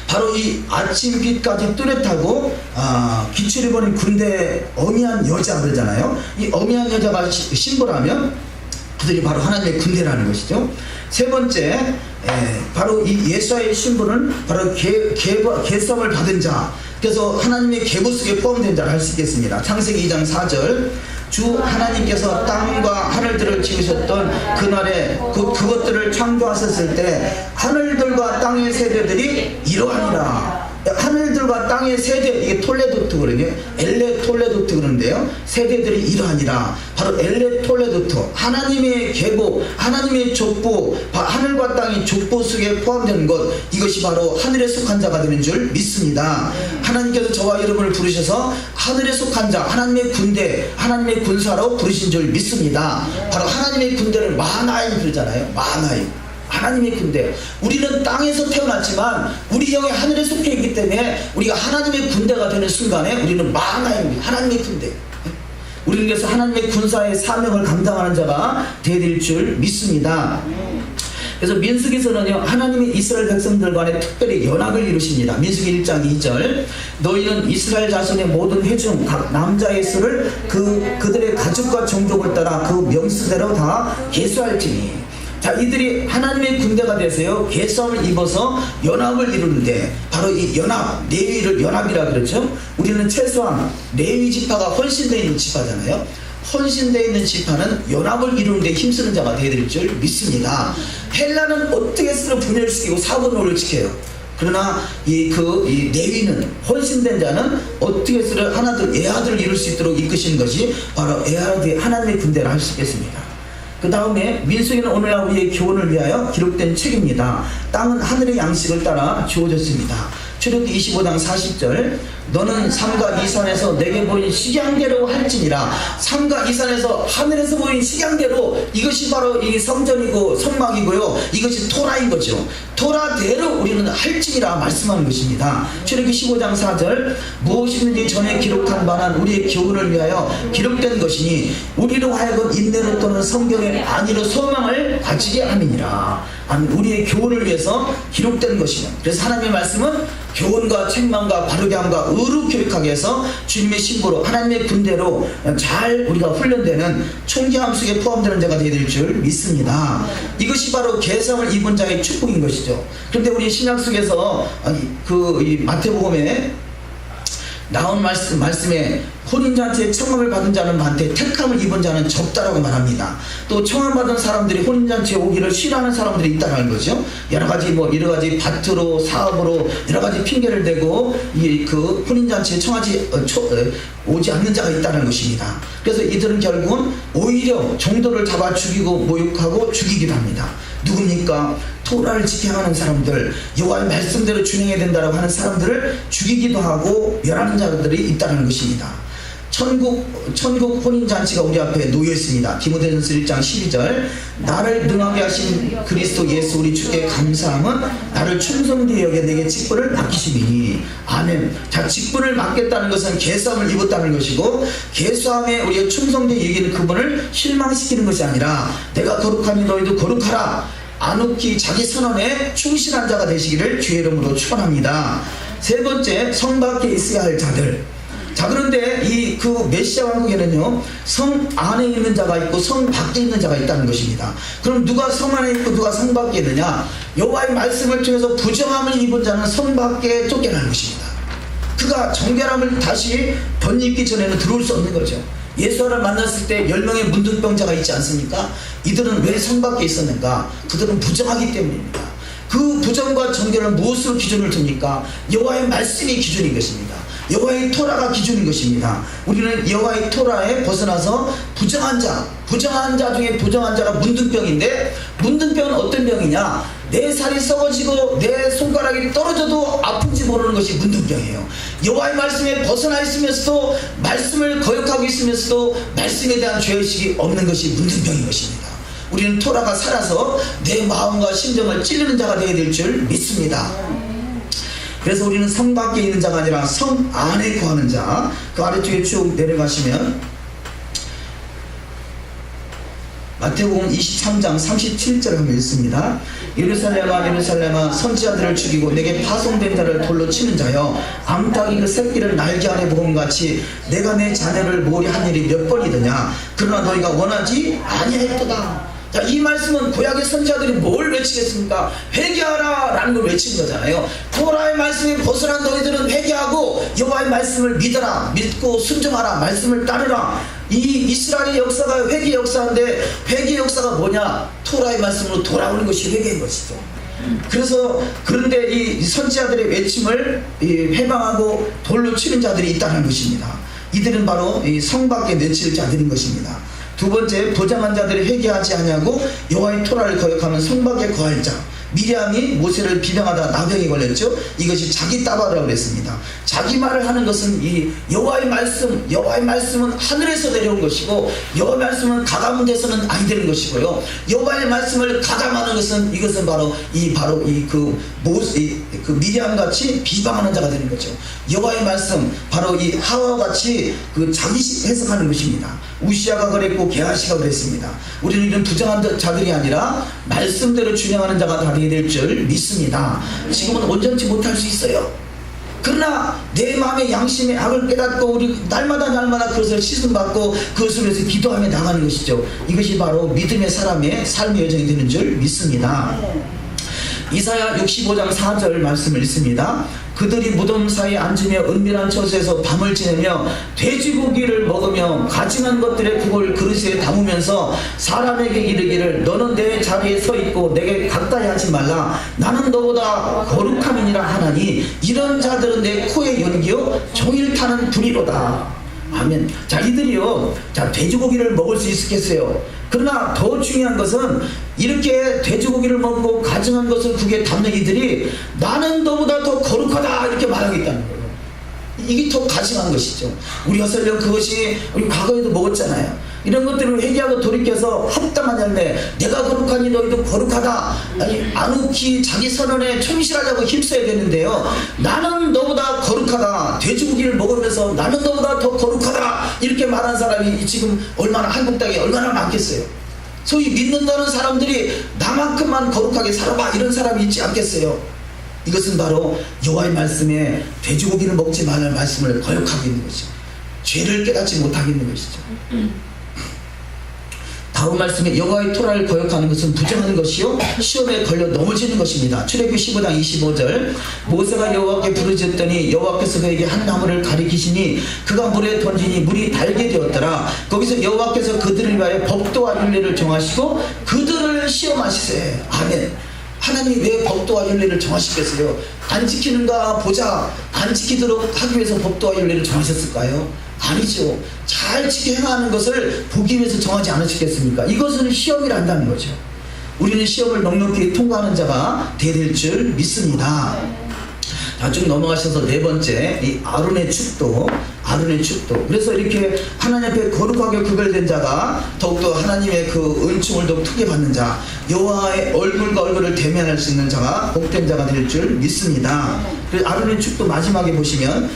바로 이 아침빛까지 뚜렷하고 기치를 버린 군대 어미한 여자 그러잖아요. 이 어미한 여자가 신부라면 그들이 바로 하나님의 군대라는 것이죠. 세 번째 바로 이 예수와의 신부는 바로 계성을 받은 자, 그래서 하나님의 계보 속에 포함된 자를 할 수 있겠습니다. 창세기 2장 4절 주 하나님께서 땅과 하늘들을 지으셨던 그날에 그것들을 창조하셨을 때 하늘들과 땅의 세대들이 이러하니라. 하늘들과 땅의 세대, 이게 톨레도트거든요. 엘레 톨레도트 그러는데요. 세대들이 이러하니라. 바로 엘레 톨레도트, 하나님의 계보, 하나님의 족보, 하늘과 땅이 족보 속에 포함되는 것, 이것이 바로 하늘에 속한 자가 되는 줄 믿습니다. 하나님께서 저와 이름을 부르셔서 하늘에 속한 자, 하나님의 군대, 하나님의 군사로 부르신 줄 믿습니다. 바로 하나님의 군대를 마하나임 부르잖아요. 마하나임, 하나님의 군대. 우리는 땅에서 태어났지만 우리 영이 하늘에 속해 있기 때문에 우리가 하나님의 군대가 되는 순간에 우리는 마하나임입니다. 하나님의 군대. 우리는 그래서 하나님의 군사의 사명을 감당하는 자가 되어야 줄 믿습니다. 그래서 민수기에서는요, 하나님이 이스라엘 백성들 간에 특별히 연합을 이루십니다. 민수기 1장 2절 너희는 이스라엘 자손의 모든 회중 각 남자의 수를 그들의 가족과 종족을 따라 그 명수대로 다 계수할지니. 자, 이들이 하나님의 군대가 되세요. 계성을 입어서 연합을 이루는데 바로 이 연합, 레위를 연합이라 그러죠. 우리는 최소한 레위 지파가 헌신되어 있는 지파잖아요. 헌신되어 있는 지파는 연합을 이루는 데 힘쓰는 자가 되어야 될 줄 믿습니다. 헬라는 어떻게 해서 분열을 시키고 사분노를 지켜요. 그러나 이 레위는, 헌신된 자는 어떻게 해서 에하드를 이룰 수 있도록 이끄시는 것이 바로 에하드의 하나님의 군대라 할 수 있겠습니다. 그 다음에 민수기는 오늘날 우리의 교훈을 위하여 기록된 책입니다. 땅은 하늘의 양식을 따라 주어졌습니다. 출애굽기 25장 40절 너는 삼가 이산에서 내게 보인 식양대로 할지니라. 삼가 이산에서 하늘에서 보인 식양대로, 이것이 바로 이 성전이고 성막이고요, 이것이 토라인 거죠. 토라대로 우리는 할지니라 말씀하는 것입니다. 출애굽기 15장 4절 무엇이든지 전에 기록한 바는 우리의 교훈을 위하여 기록된 것이니 우리로 하여금 인내로 또는 성경의 안위로 소망을 가지게 함이니라. 우리의 교훈을 위해서 기록된 것이며, 그래서 하나님의 말씀은 교훈과 책망과 바르게 함과 의로 교육하게 해서 주님의 신부로 하나님의 군대로 잘 우리가 훈련되는 총기함 속에 포함되는 자가 되어야 될 줄 믿습니다. 이것이 바로 계성을 입은 자의 축복인 것이죠. 그런데 우리 신약 속에서 이 마태복음에 나온 말씀에 혼인잔치에 청함을 받은 자는 많되 택함을 입은 자는 적다라고 말합니다. 또 청함받은 사람들이 혼인잔치에 오기를 싫어하는 사람들이 있다는 거죠. 여러 가지 밭으로 사업으로 여러 가지 핑계를 대고 그 혼인잔치에 오지 않는 자가 있다는 것입니다. 그래서 이들은 결국은 오히려 종도를 잡아 죽이고 모욕하고 죽이기도 합니다. 누굽니까? 토라를 지켜하는 사람들, 여호와의 말씀대로 준행해야 된다고 하는 사람들을 죽이기도 하고 멸하는 자들이 있다는 것입니다. 천국 혼인잔치가 우리 앞에 놓여 있습니다. 디모데전서 1장 12절, 나를 능하게 하신 그리스도 예수 우리 주께 감사함은 나를 충성되이 여겨 내게 직분을 맡기심이니. 아멘. 자, 직분을 맡겠다는 것은 계수함을 입었다는 것이고, 계수함에 우리가 충성되이 여기는 그분을 실망시키는 것이 아니라 내가 거룩하니 너희도 거룩하라, 안옥히 자기 선언에 충실한 자가 되시기를 주의 이름으로 축원합니다. 세 번째, 성 밖에 있어야 할 자들. 자, 그런데 그 메시아 왕국에는요, 성 안에 있는 자가 있고 성 밖에 있는 자가 있다는 것입니다. 그럼 누가 성 안에 있고 누가 성 밖에 있느냐? 여호와의 말씀을 통해서 부정함을 입은 자는 성 밖에 쫓겨나는 것입니다. 그가 정결함을 다시 덧입기 전에는 들어올 수 없는 거죠. 예수를 만났을 때 10명의 문둥병자가 있지 않습니까? 이들은 왜 성 밖에 있었는가? 그들은 부정하기 때문입니다. 그 부정과 정결은 무엇으로 기준을 둡니까? 여호와의 말씀이 기준인 것입니다. 여호와의 토라가 기준인 것입니다. 우리는 여호와의 토라에 벗어나서 부정한 자 중에 부정한 자가 문둥병인데, 문둥병은 어떤 병이냐? 내 살이 썩어지고 내 손가락이 떨어져도 아픈지 모르는 것이 문둥병이에요. 여호와의 말씀에 벗어나 있으면서도, 말씀을 거역하고 있으면서도 말씀에 대한 죄의식이 없는 것이 문둥병인 것입니다. 우리는 토라가 살아서 내 마음과 심정을 찌르는 자가 되어야 될 줄 믿습니다. 그래서 우리는 성 밖에 있는 자가 아니라 성 안에 거하는 자. 그 아래쪽에 쭉 내려가시면 마태복음 23장 37절 한번 읽습니다. 예루살렘아 예루살렘아 선지자들을 죽이고 내게 파송된 자를 돌로 치는 자여, 암탉이 그 새끼를 날개 안에 먹음같이 내가 내 자녀를 모으려 한 일이 몇 번이더냐? 그러나 너희가 원하지 아니하였도다. 자, 이 말씀은 구약의 선지자들이 뭘 외치겠습니까? 회개하라 라는 걸 외친 거잖아요. 토라의 말씀에 벗어난 너희들은 회개하고 여호와의 말씀을 믿어라, 믿고 순종하라, 말씀을 따르라. 이 이스라엘의 역사가 회개 역사인데, 회개 역사가 뭐냐? 토라의 말씀으로 돌아오는 것이 회개인 것이죠. 그런데 이 선지자들의 외침을 해방하고 돌로 치는 자들이 있다는 것입니다. 이들은 바로 이 성 밖에 내칠 자들인 것입니다. 두 번째, 부정한 자들이 회개하지 아니하고 여호와의 토라를 거역하면 성 밖에 거할 자. 미리암이 모세를 비방하다 나병이 걸렸죠. 이것이 자기 따바라고 그랬습니다. 자기 말을 하는 것은 이 여호와의 말씀은 하늘에서 내려온 것이고, 여호와의 말씀은 가감은 데서는 아니 되는 것이고요. 여호와의 말씀을 가감하는 것은 이것은 바로 미리암 같이 비방하는 자가 되는 거죠. 여호와의 말씀, 바로 이 하와 같이 자기식 해석하는 것입니다. 우시아가 그랬고 게하시가 그랬습니다. 우리는 이런 부정한 자들이 아니라 말씀대로 준행하는 자가 다 될 줄 믿습니다. 지금은 온전치 못할 수 있어요. 그러나 내 마음의 양심의 악을 깨닫고 우리 날마다 그것을 씻음받고 그것을 위해서 기도하며 나가는 것이죠. 이것이 바로 믿음의 사람의 삶의 여정이 되는 줄 믿습니다. 이사야 65장 4절 말씀을 읽습니다. 그들이 무덤 사이에 앉으며 은밀한 처소에서 밤을 지내며 돼지고기를 먹으며 가증한 것들의 국을 그릇에 담으면서 사람에게 이르기를 너는 내 자리에 서 있고 내게 가까이 하지 말라, 나는 너보다 거룩함이니라 하나니 이런 자들은 내 코에 연기요 종일 타는 불이로다. 아멘. 자, 이들이요, 돼지고기를 먹을 수 있겠어요. 그러나 더 중요한 것은 이렇게 돼지고기를 먹고 가증한 것을 국에 담는 이들이 나는 너보다 더 거룩하다 이렇게 말하겠다는 거예요. 이게 더 가증한 것이죠. 우리가 설령 그것이 우리 과거에도 먹었잖아요. 이런 것들을 회개하고 돌이켜서 합당한 열매, 내가 거룩하니 너희도 거룩하다, 안옥히 자기 선언에 충실하자고 힘써야 되는데요, 나는 너보다 거룩하다, 돼지고기를 먹으면서 나는 너보다 더 거룩하다 이렇게 말하는 사람이 지금 한국 땅에 얼마나 많겠어요. 소위 믿는다는 사람들이 나만큼만 거룩하게 살아봐 이런 사람이 있지 않겠어요? 이것은 바로 여호와의 말씀에 돼지고기를 먹지 말라는 말씀을 거역하고 있는 것이죠. 죄를 깨닫지 못하고 있는 것이죠. 다음 말씀에 여호와의 토라를 거역하는 것은 부정하는 것이요 시험에 걸려 넘어지는 것입니다. 출애굽기 15장 25절 모세가 여호와께 부르짖었더니 여호와께서 그에게 한 나무를 가리키시니 그가 물에 던지니 물이 달게 되었더라. 거기서 여호와께서 그들을 위하여 법도와 율례를 정하시고 그들을 시험하시세. 아멘. 하나님이 왜 법도와 율례를 정하시겠어요? 안 지키는가 보자. 안 지키도록 하기 위해서 법도와 율례를 정하셨을까요? 아니죠. 잘 지켜 행하는 것을 보기 위해서 정하지 않으시겠습니까? 이것은 시험이라 한다는 거죠. 우리는 시험을 넉넉히 통과하는 자가 되될 줄 믿습니다. 자, 쭉 넘어가셔서 네 번째, 이 아론의 축도. 그래서 이렇게 하나님 앞에 거룩하게 구별된 자가 더욱더 하나님의 그 은총을 더 크게 받는 자, 여호와의 얼굴과 얼굴을 대면할 수 있는 자가 복된 자가 될 줄 믿습니다. 그래서 아론의 축도 마지막에 보시면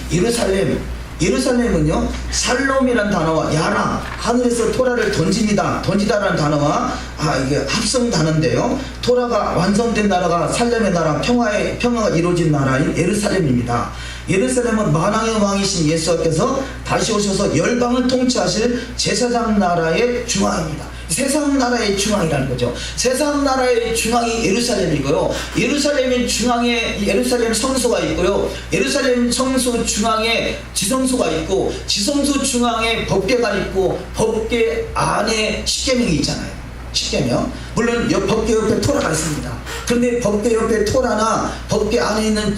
예루살렘은요 살롬이라는 단어와 야라 하늘에서 토라를 던지다라는 단어와 이게 합성 단어인데요. 토라가 완성된 나라가 살렘의 나라 평화가 이루어진 나라인 예루살렘입니다. 예루살렘은 만왕의 왕이신 예수께서 다시 오셔서 열방을 통치하실 제사장 나라의 중앙입니다. 세상 나라의 중앙이라는 거죠. 세상 나라의 중앙이 예루살렘이고요. 예루살렘의 중앙에 예루살렘 성소가 있고요. 예루살렘 성소 중앙에 지성소가 있고 지성소 중앙에 법궤가 있고 법궤 안에 십계명이 있잖아요. 십계명. 물론 법궤 옆에 토라가 있습니다. 그런데 법궤 옆에 토라나 법궤 안에 있는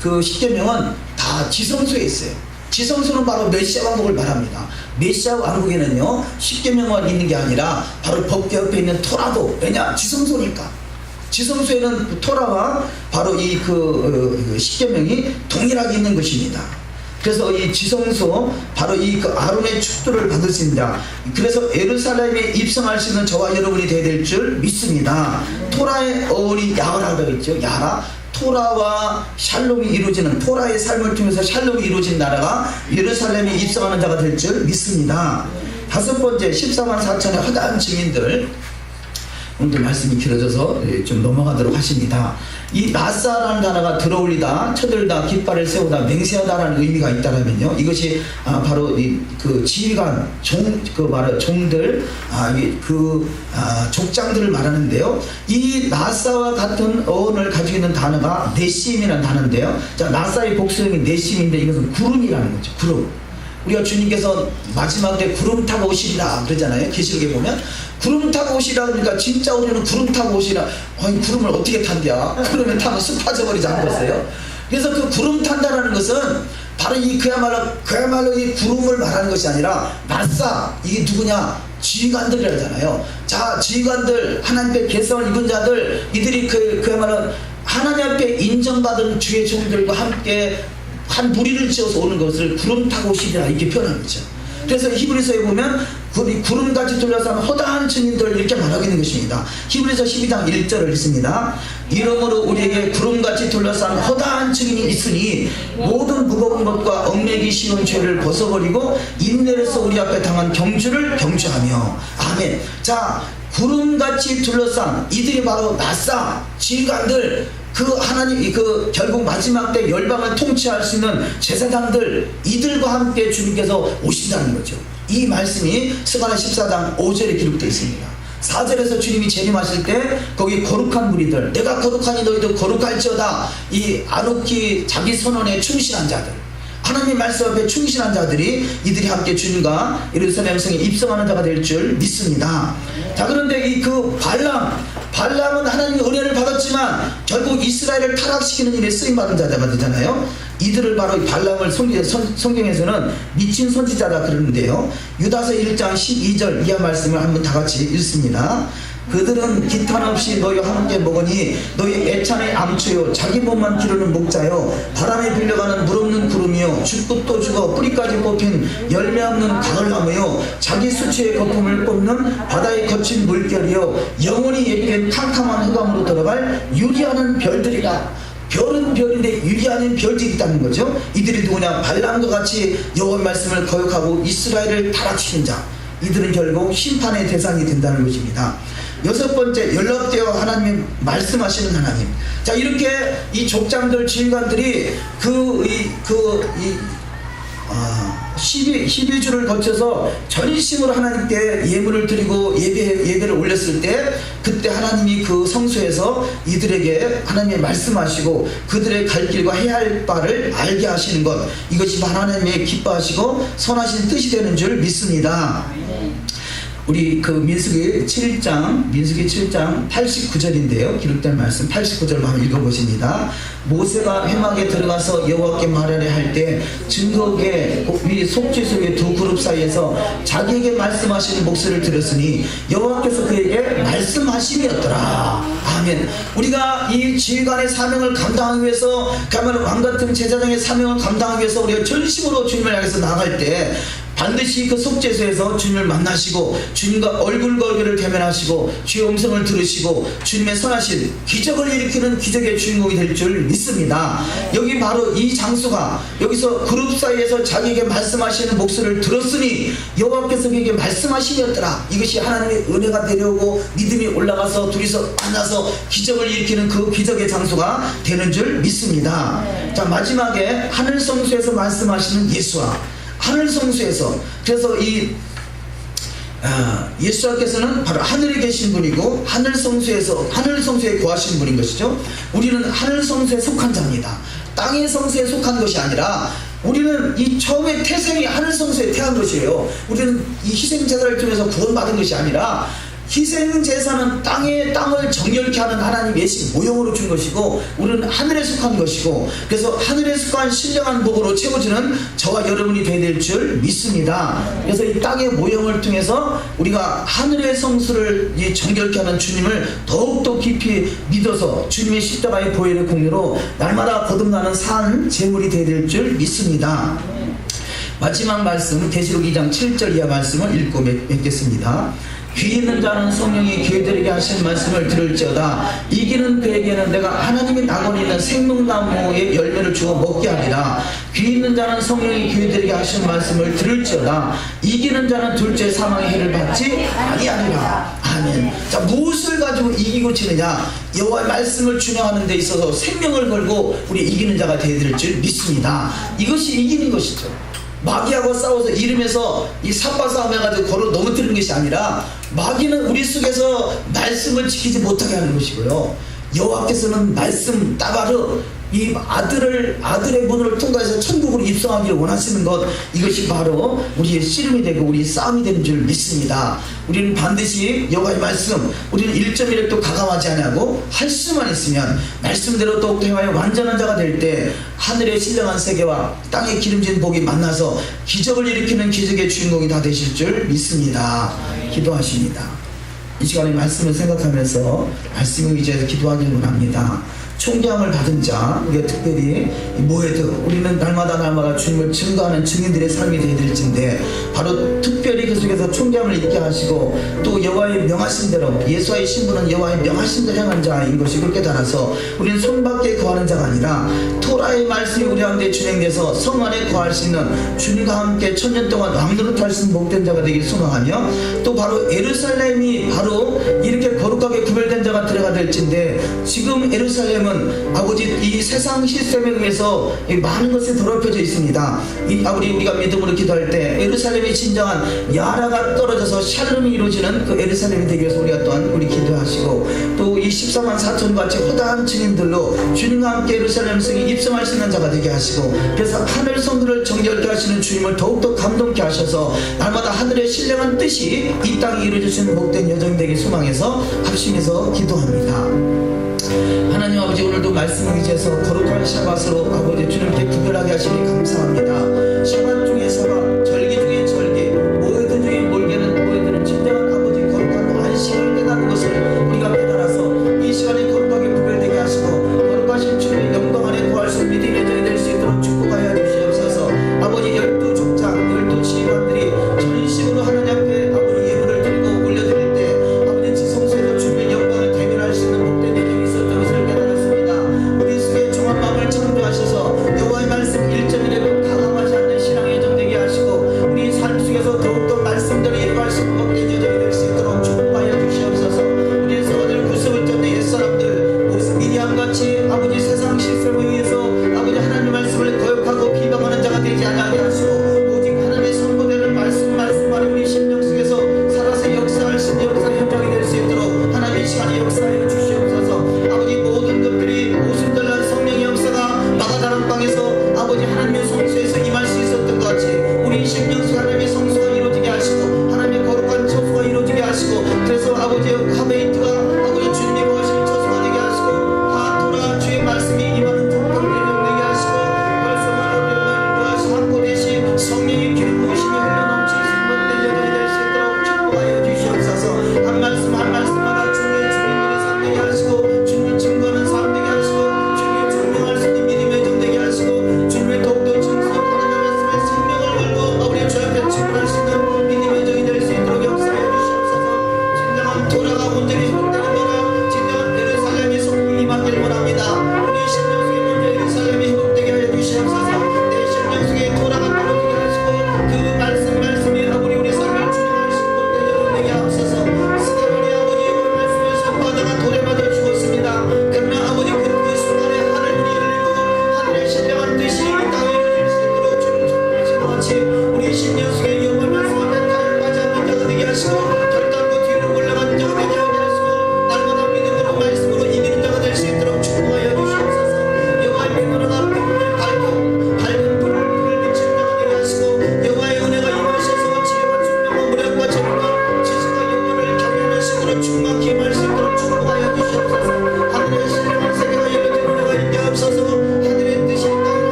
그 십계명은 다 지성소에 있어요. 지성소는 바로 메시아 왕국을 말합니다. 메시아 왕국에는요 십계명만 있는 게 아니라 바로 법궤 옆에 있는 토라도, 왜냐? 지성소니까. 지성소에는 토라와 바로 이 십계명이 동일하게 있는 것입니다. 그래서 이 지성소, 바로 이 아론의 축도를 받으십니다. 그래서 예루살렘에 입성할 수 있는 저와 여러분이 되어야 될 줄 믿습니다. 토라의 어원이 야라라고 했죠. 야라. 토라와 샬롬이 이루어지는, 토라의 삶을 통해서 샬롬이 이루어진 나라가 예루살렘에 입성하는 자가 될 줄 믿습니다. 다섯 번째, 14만 4천의 허다한 증인들. 오늘도 말씀이 길어져서 좀 넘어가도록 하십니다. 이 나사라는 단어가 들어올리다, 쳐들다, 깃발을 세우다, 맹세하다라는 의미가 있다면요, 이것이 바로 그 지휘관, 종들, 족장들을 말하는데요. 이 나사와 같은 어원을 가지고 있는 단어가 네심이라는 단어인데요. 자, 나사의 복수형이 네심인데 이것은 구름이라는 거죠. 구름. 우리가 주님께서 마지막 때 구름 타고 오시리라 그러잖아요. 계시록에 보면 구름 타고 오시라 그러니까 진짜 우리는 구름 타고 오시라. 아니 구름을 어떻게 탄냐? 구름에 타면 쑥 빠져버리지 않겠어요? 그래서 그 구름 탄다라는 것은 바로 그야말로 이 구름을 말하는 것이 아니라 나사, 이게 누구냐? 지휘관들이라잖아요. 자, 지휘관들, 하나님 앞에 계성을 입은 자들, 이들이 그야말로 하나님 앞에 인정받은 주의 종들과 함께 한 무리를 지어서 오는 것을 구름 타고 오시리라 이렇게 표현하는 거죠. 그래서 히브리서에 보면 구름같이 둘러싼 허다한 증인들 이렇게 말하고 있는 것입니다. 히브리서 12장 1절을 읽습니다. 이러므로 우리에게 구름같이 둘러싼 허다한 증인이 있으니 모든 무거운 것과 얽매기 쉬운 죄를 벗어버리고 인내로서 우리 앞에 당한 경주를 경주하며. 아멘. 자, 구름같이 둘러싼 이들이 바로 나사, 지휘관들, 하나님, 결국 마지막 때 열방을 통치할 수 있는 제사장들, 이들과 함께 주님께서 오신다는 거죠. 이 말씀이 스가랴 14장 5절에 기록되어 있습니다. 4절에서 주님이 재림하실 때 거기 거룩한 무리들, 내가 거룩하니 너희도 거룩할지어다, 이 안옥히 자기 선언에 충실한 자들, 하나님 말씀 앞에 충실한 자들이 이들이 함께 주님과 예루살렘 성에 입성하는 자가 될 줄 믿습니다. 자, 그런데 발람은 하나님의 은혜를 받았지만 결국 이스라엘을 타락시키는 일에 쓰임받은 자가 되잖아요. 이들을 바로 발람을 성경에서는 미친 선지자라 그러는데요. 유다서 1장 12절 이하 말씀을 한번 다 같이 읽습니다. 그들은 기탄 없이 너희와 함께 먹으니 너희 애찬의 암초요 자기 몸만 기르는 목자요 바람에 빌려가는 물 없는 구름이요 죽고 또 죽어 뿌리까지 뽑힌 열매 없는 가을나무요 자기 수치의 거품을 뿜는 바다의 거친 물결이요 영원히 예비된 캄캄한 흑암으로 들어갈 유리하는 별들이다. 별은 별인데 유리하는 별들이 있다는 거죠. 이들이 누구냐? 발람과 같이 여호와의 말씀을 거역하고 이스라엘을 타락시킨 자, 이들은 결국 심판의 대상이 된다는 것입니다. 여섯 번째, 연락되어 하나님이 말씀하시는 하나님. 자, 이렇게 이 족장들, 지휘관들이 12주를 거쳐서 전심으로 하나님께 예물을 드리고 예배를 올렸을 때, 그때 하나님이 그 성소에서 이들에게 하나님이 말씀하시고 그들의 갈 길과 해야 할 바를 알게 하시는 것, 이것이 바로 하나님의 기뻐하시고 선하신 뜻이 되는 줄 믿습니다. 우리 그 민수기 7장 89절인데요. 기록된 말씀 89절 한번 읽어보십니다. 모세가 회막에 들어가서 여호와께 말하려 할 때 증거계 위 속죄 속의 두 그룹 사이에서 자기에게 말씀하시는 목소리를 들었으니 여호와께서 그에게 말씀하심이었더라. 아멘. 우리가 이 지휘관의 사명을 감당하기 위해서, 그야말로 왕같은 제사장의 사명을 감당하기 위해서 우리가 전심으로 주님을 향해서 나갈 때 반드시 그 속죄소에서 주님을 만나시고 주님과 얼굴과 얼굴을 대면하시고 주의 음성을 들으시고 주님의 선하신 기적을 일으키는 기적의 주인공이 될 줄 믿습니다. 여기 바로 이 장소가, 여기서 그룹 사이에서 자기에게 말씀하시는 목소리를 들었으니 여호와께서 그에게 말씀하시였더라. 이것이 하나님의 은혜가 내려오고 믿음이 올라가서 둘이서 만나서 기적을 일으키는 그 기적의 장소가 되는 줄 믿습니다. 자, 마지막에 하늘 성소에서 말씀하시는 예수와 하늘성소에서, 그래서 이 예수께서는 바로 하늘에 계신 분이고 하늘성소에 거하신 분인 것이죠. 우리는 하늘성소에 속한 자입니다. 땅의 성소에 속한 것이 아니라 우리는 이 처음에 태생이 하늘성소에 태어난 것이에요. 우리는 이 희생제사를 통해서 구원받은 것이 아니라, 희생제사는 땅을 정결케 하는 하나님 예시 모형으로 준 것이고, 우리는 하늘에 속한 것이고, 그래서 하늘에 속한 신령한 복으로 채워지는 저와 여러분이 되어야 될 줄 믿습니다. 그래서 이 땅의 모형을 통해서 우리가 하늘의 성수를 정결케 하는 주님을 더욱더 깊이 믿어서 주님의 십자가의 보혈의 공로로 날마다 거듭나는 산 제물이 되어야 될 줄 믿습니다. 마지막 말씀 계시록 2장 7절 이하 말씀을 읽고 맺겠습니다. 귀 있는 자는 성령이 교회들에게 하신 말씀을 들을지어다. 이기는 그에게는 내가 하나님의 낙원에 있는 생명나무의 열매를 주어 먹게 하리라. 귀 있는 자는 성령이 교회들에게 하신 말씀을 들을지어다. 이기는 자는 둘째 사망의 해를 받지 아니하리라. 아멘. 자, 무엇을 가지고 이기고 지느냐? 여호와의 말씀을 준행하는 데 있어서 생명을 걸고 우리 이기는 자가 되어야 될 줄 믿습니다. 이것이 이기는 것이죠. 마귀하고 싸워서 이름에서 이 삽과 싸움 해가지고 걸어 넘어뜨리는 것이 아니라, 마귀는 우리 속에서 말씀을 지키지 못하게 하는 것이고요, 여호와께서는 말씀 따바르 이 아들의 문을 통과해서 천국으로 입성하기를 원하시는 것, 이것이 바로 우리의 씨름이 되고 우리의 싸움이 되는 줄 믿습니다. 우리는 반드시 여호와의 말씀, 우리는 1.1획도 가감하지 않고 할 수만 있으면 말씀대로 더욱더 행하여 완전한 자가 될 때 하늘의 신령한 세계와 땅의 기름진 복이 만나서 기적을 일으키는 기적의 주인공이 다 되실 줄 믿습니다. 기도하십니다. 이 시간에 말씀을 생각하면서 말씀을 의지해서 기도하기를 원합니다. 총장을 받은 자, 우리가 특별히 모헤드, 우리는 날마다 주님을 증거하는 증인들의 삶이 되어야 될진데, 바로 특별히 그 속에서 총장을 있게 하시고, 또 여호와의 명하신 대로, 예수와의 신분은 여호와의 명하신 대로 행한 자인 것이 그렇게 달아서 우리는 손밖에 거하는 자가 아니라 토라의 말씀이 우리 가운데 준행돼서 성 안에 거할 수 있는 주님과 함께 천년 동안 왕노릇할 수 있는 복된 자가 되길 소망하며, 또 바로 예루살렘이 바로 이렇게 거룩하게 구별된 자가 들어가 될진데, 지금 예루살렘은 아버지 이 세상 시스템에 의해서 많은 것이 더럽혀져 있습니다. 우리가 믿음으로 기도할 때 예루살렘이 진정한 야라가 떨어져서 샬롬이 이루어지는 그 예루살렘이 되기 위해서 우리가 또한 우리 기도하시고, 또 이 14만 4천 같이 허다한 증인들로 주님과 함께 예루살렘 성에 입성할 수 있는 자가 되게 하시고, 그래서 하늘 성들을 정결케 하시는 주님을 더욱더 감동케 하셔서 날마다 하늘의 신령한 뜻이 이 땅에 이루어지시는 복된 여정 되기 소망해서 합심해서 기도합니다. 하나님 아버지, 오늘도 말씀을 의지해서 거룩한 샤밧으로 아버지 주님께 구별하게 하시니 감사합니다. 샤밧 중에 샤밧, 절기 중에 절기, 모헤드 중에 모헤드는 진정한 아버지 거룩한 안식을 깨닫는 것을 우리가 깨달아서 이 시간에 거룩하게 구별되게 하시고, 거룩하신 주님의 영광 안에 구할 수 있는 믿음의 여정이 될 수 있도록 축복하여 주시옵소서. 아버지 12족장, 12지휘관들이 전심으로 하나님 앞에 아버지 예물을 드리고 올려드릴 때 아버지 지성소에서 주님의 영광을 대면할 수 있는 복된 여정이 있었던 것을 깨달았습니다. 우리 속에 종합 마음을 창조하셔서 여호와의 말씀 1.1획을 가감하지 않는 신앙의 여정 되게 하시고,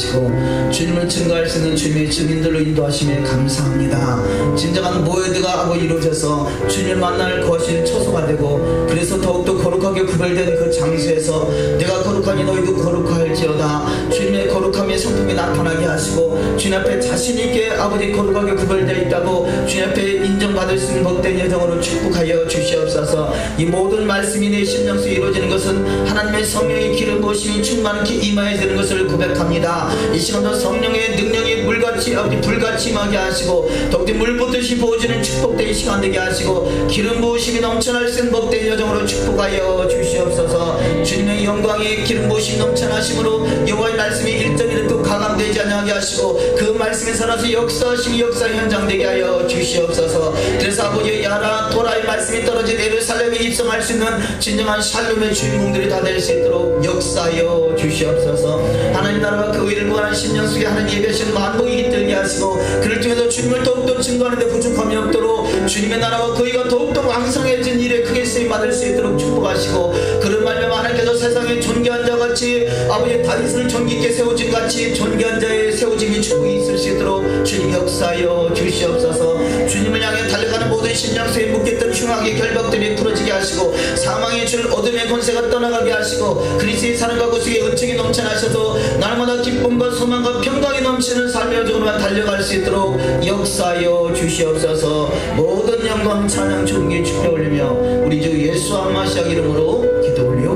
하시고 주님을 증거할 수 있는 주님의 증인들로 인도하심에 감사합니다. 진정한 모여드가 하고 이루어져서 주님을 만날 거하시는 처소가 되고 그래서 더욱더 거룩하게 구별된 그 장소에서 내가 거룩하니 너희도 거룩할지어다 주님의 거룩함의 성품이 나타나게 하시고 주님 앞에 자신있게 아버지 거룩하게 구별되어 있다고 주님 앞에 인정받을 수 있는 복된 여정으로 축복하여 주시옵소서. 이 모든 말씀이 내 심령 속에 이루어지는 것은 하나님의 성령의 기름 부으심이 충만히 임하여 되는 것을 고백합니다. 이 시간도 성령의 능력이 물같이 아버지 불같이 임하게 하시고 더욱더 물 붓듯이 부어지는 축복된 시간 되게 하시고 기름 부으심이 넘쳐날 수 있는 복된 여정으로 축복하여 주시옵소서. 주님의 영광이 기름 부으심 넘쳐나심으로 여호와의 말씀이 일전이는 또 가감되지 않게 하시고 그 말씀에 살아서 역사하시고 역사 현장 되게 하여 주시옵소서. 그래서 아버지 야라 토라의 말씀이 떨어진 예루살렘에 입성할 수 있는 진정한 샬롬의 주인공들이 다 될 수 있도록 역사하여 주시옵소서. 하나님 나라와 그 의를 구하는 심령 속에 하나님 예배하시는 만복이 깃들게 하시고 그를 통해서 주님을 더욱더 증거하는 데 부족함이 없도록 주님의 나라와 그 의가 더욱더 왕성해진 일에 크게 쓰임받을 수 있도록 축복하시고 그런 말씀 하나님께서 세상에 존귀한 자같이 아버지 다윗을 존귀있게 세우진 같이 존귀한 자의 세우짐이 축복이 있을 수 있도록 주님 역사하여 주시옵소서. 주님을 향해 달려가는 모든 심령 속에 묶였던 흉악의 결박들이 풀어지게 하시고 사망의 줄 어둠의 권세가 떠나가게 하시고 그리스도의 사랑과 구속의 은총이 넘쳐나셔서 날마다 기쁨과 소망과 평강이 넘치는 삶의 여정으로만 달려갈 수 있도록 역사하여 주시옵소서. 모든 영광 찬양 존귀 축복 올리며 우리 주 예수 안마시아 이름으로 기도 올려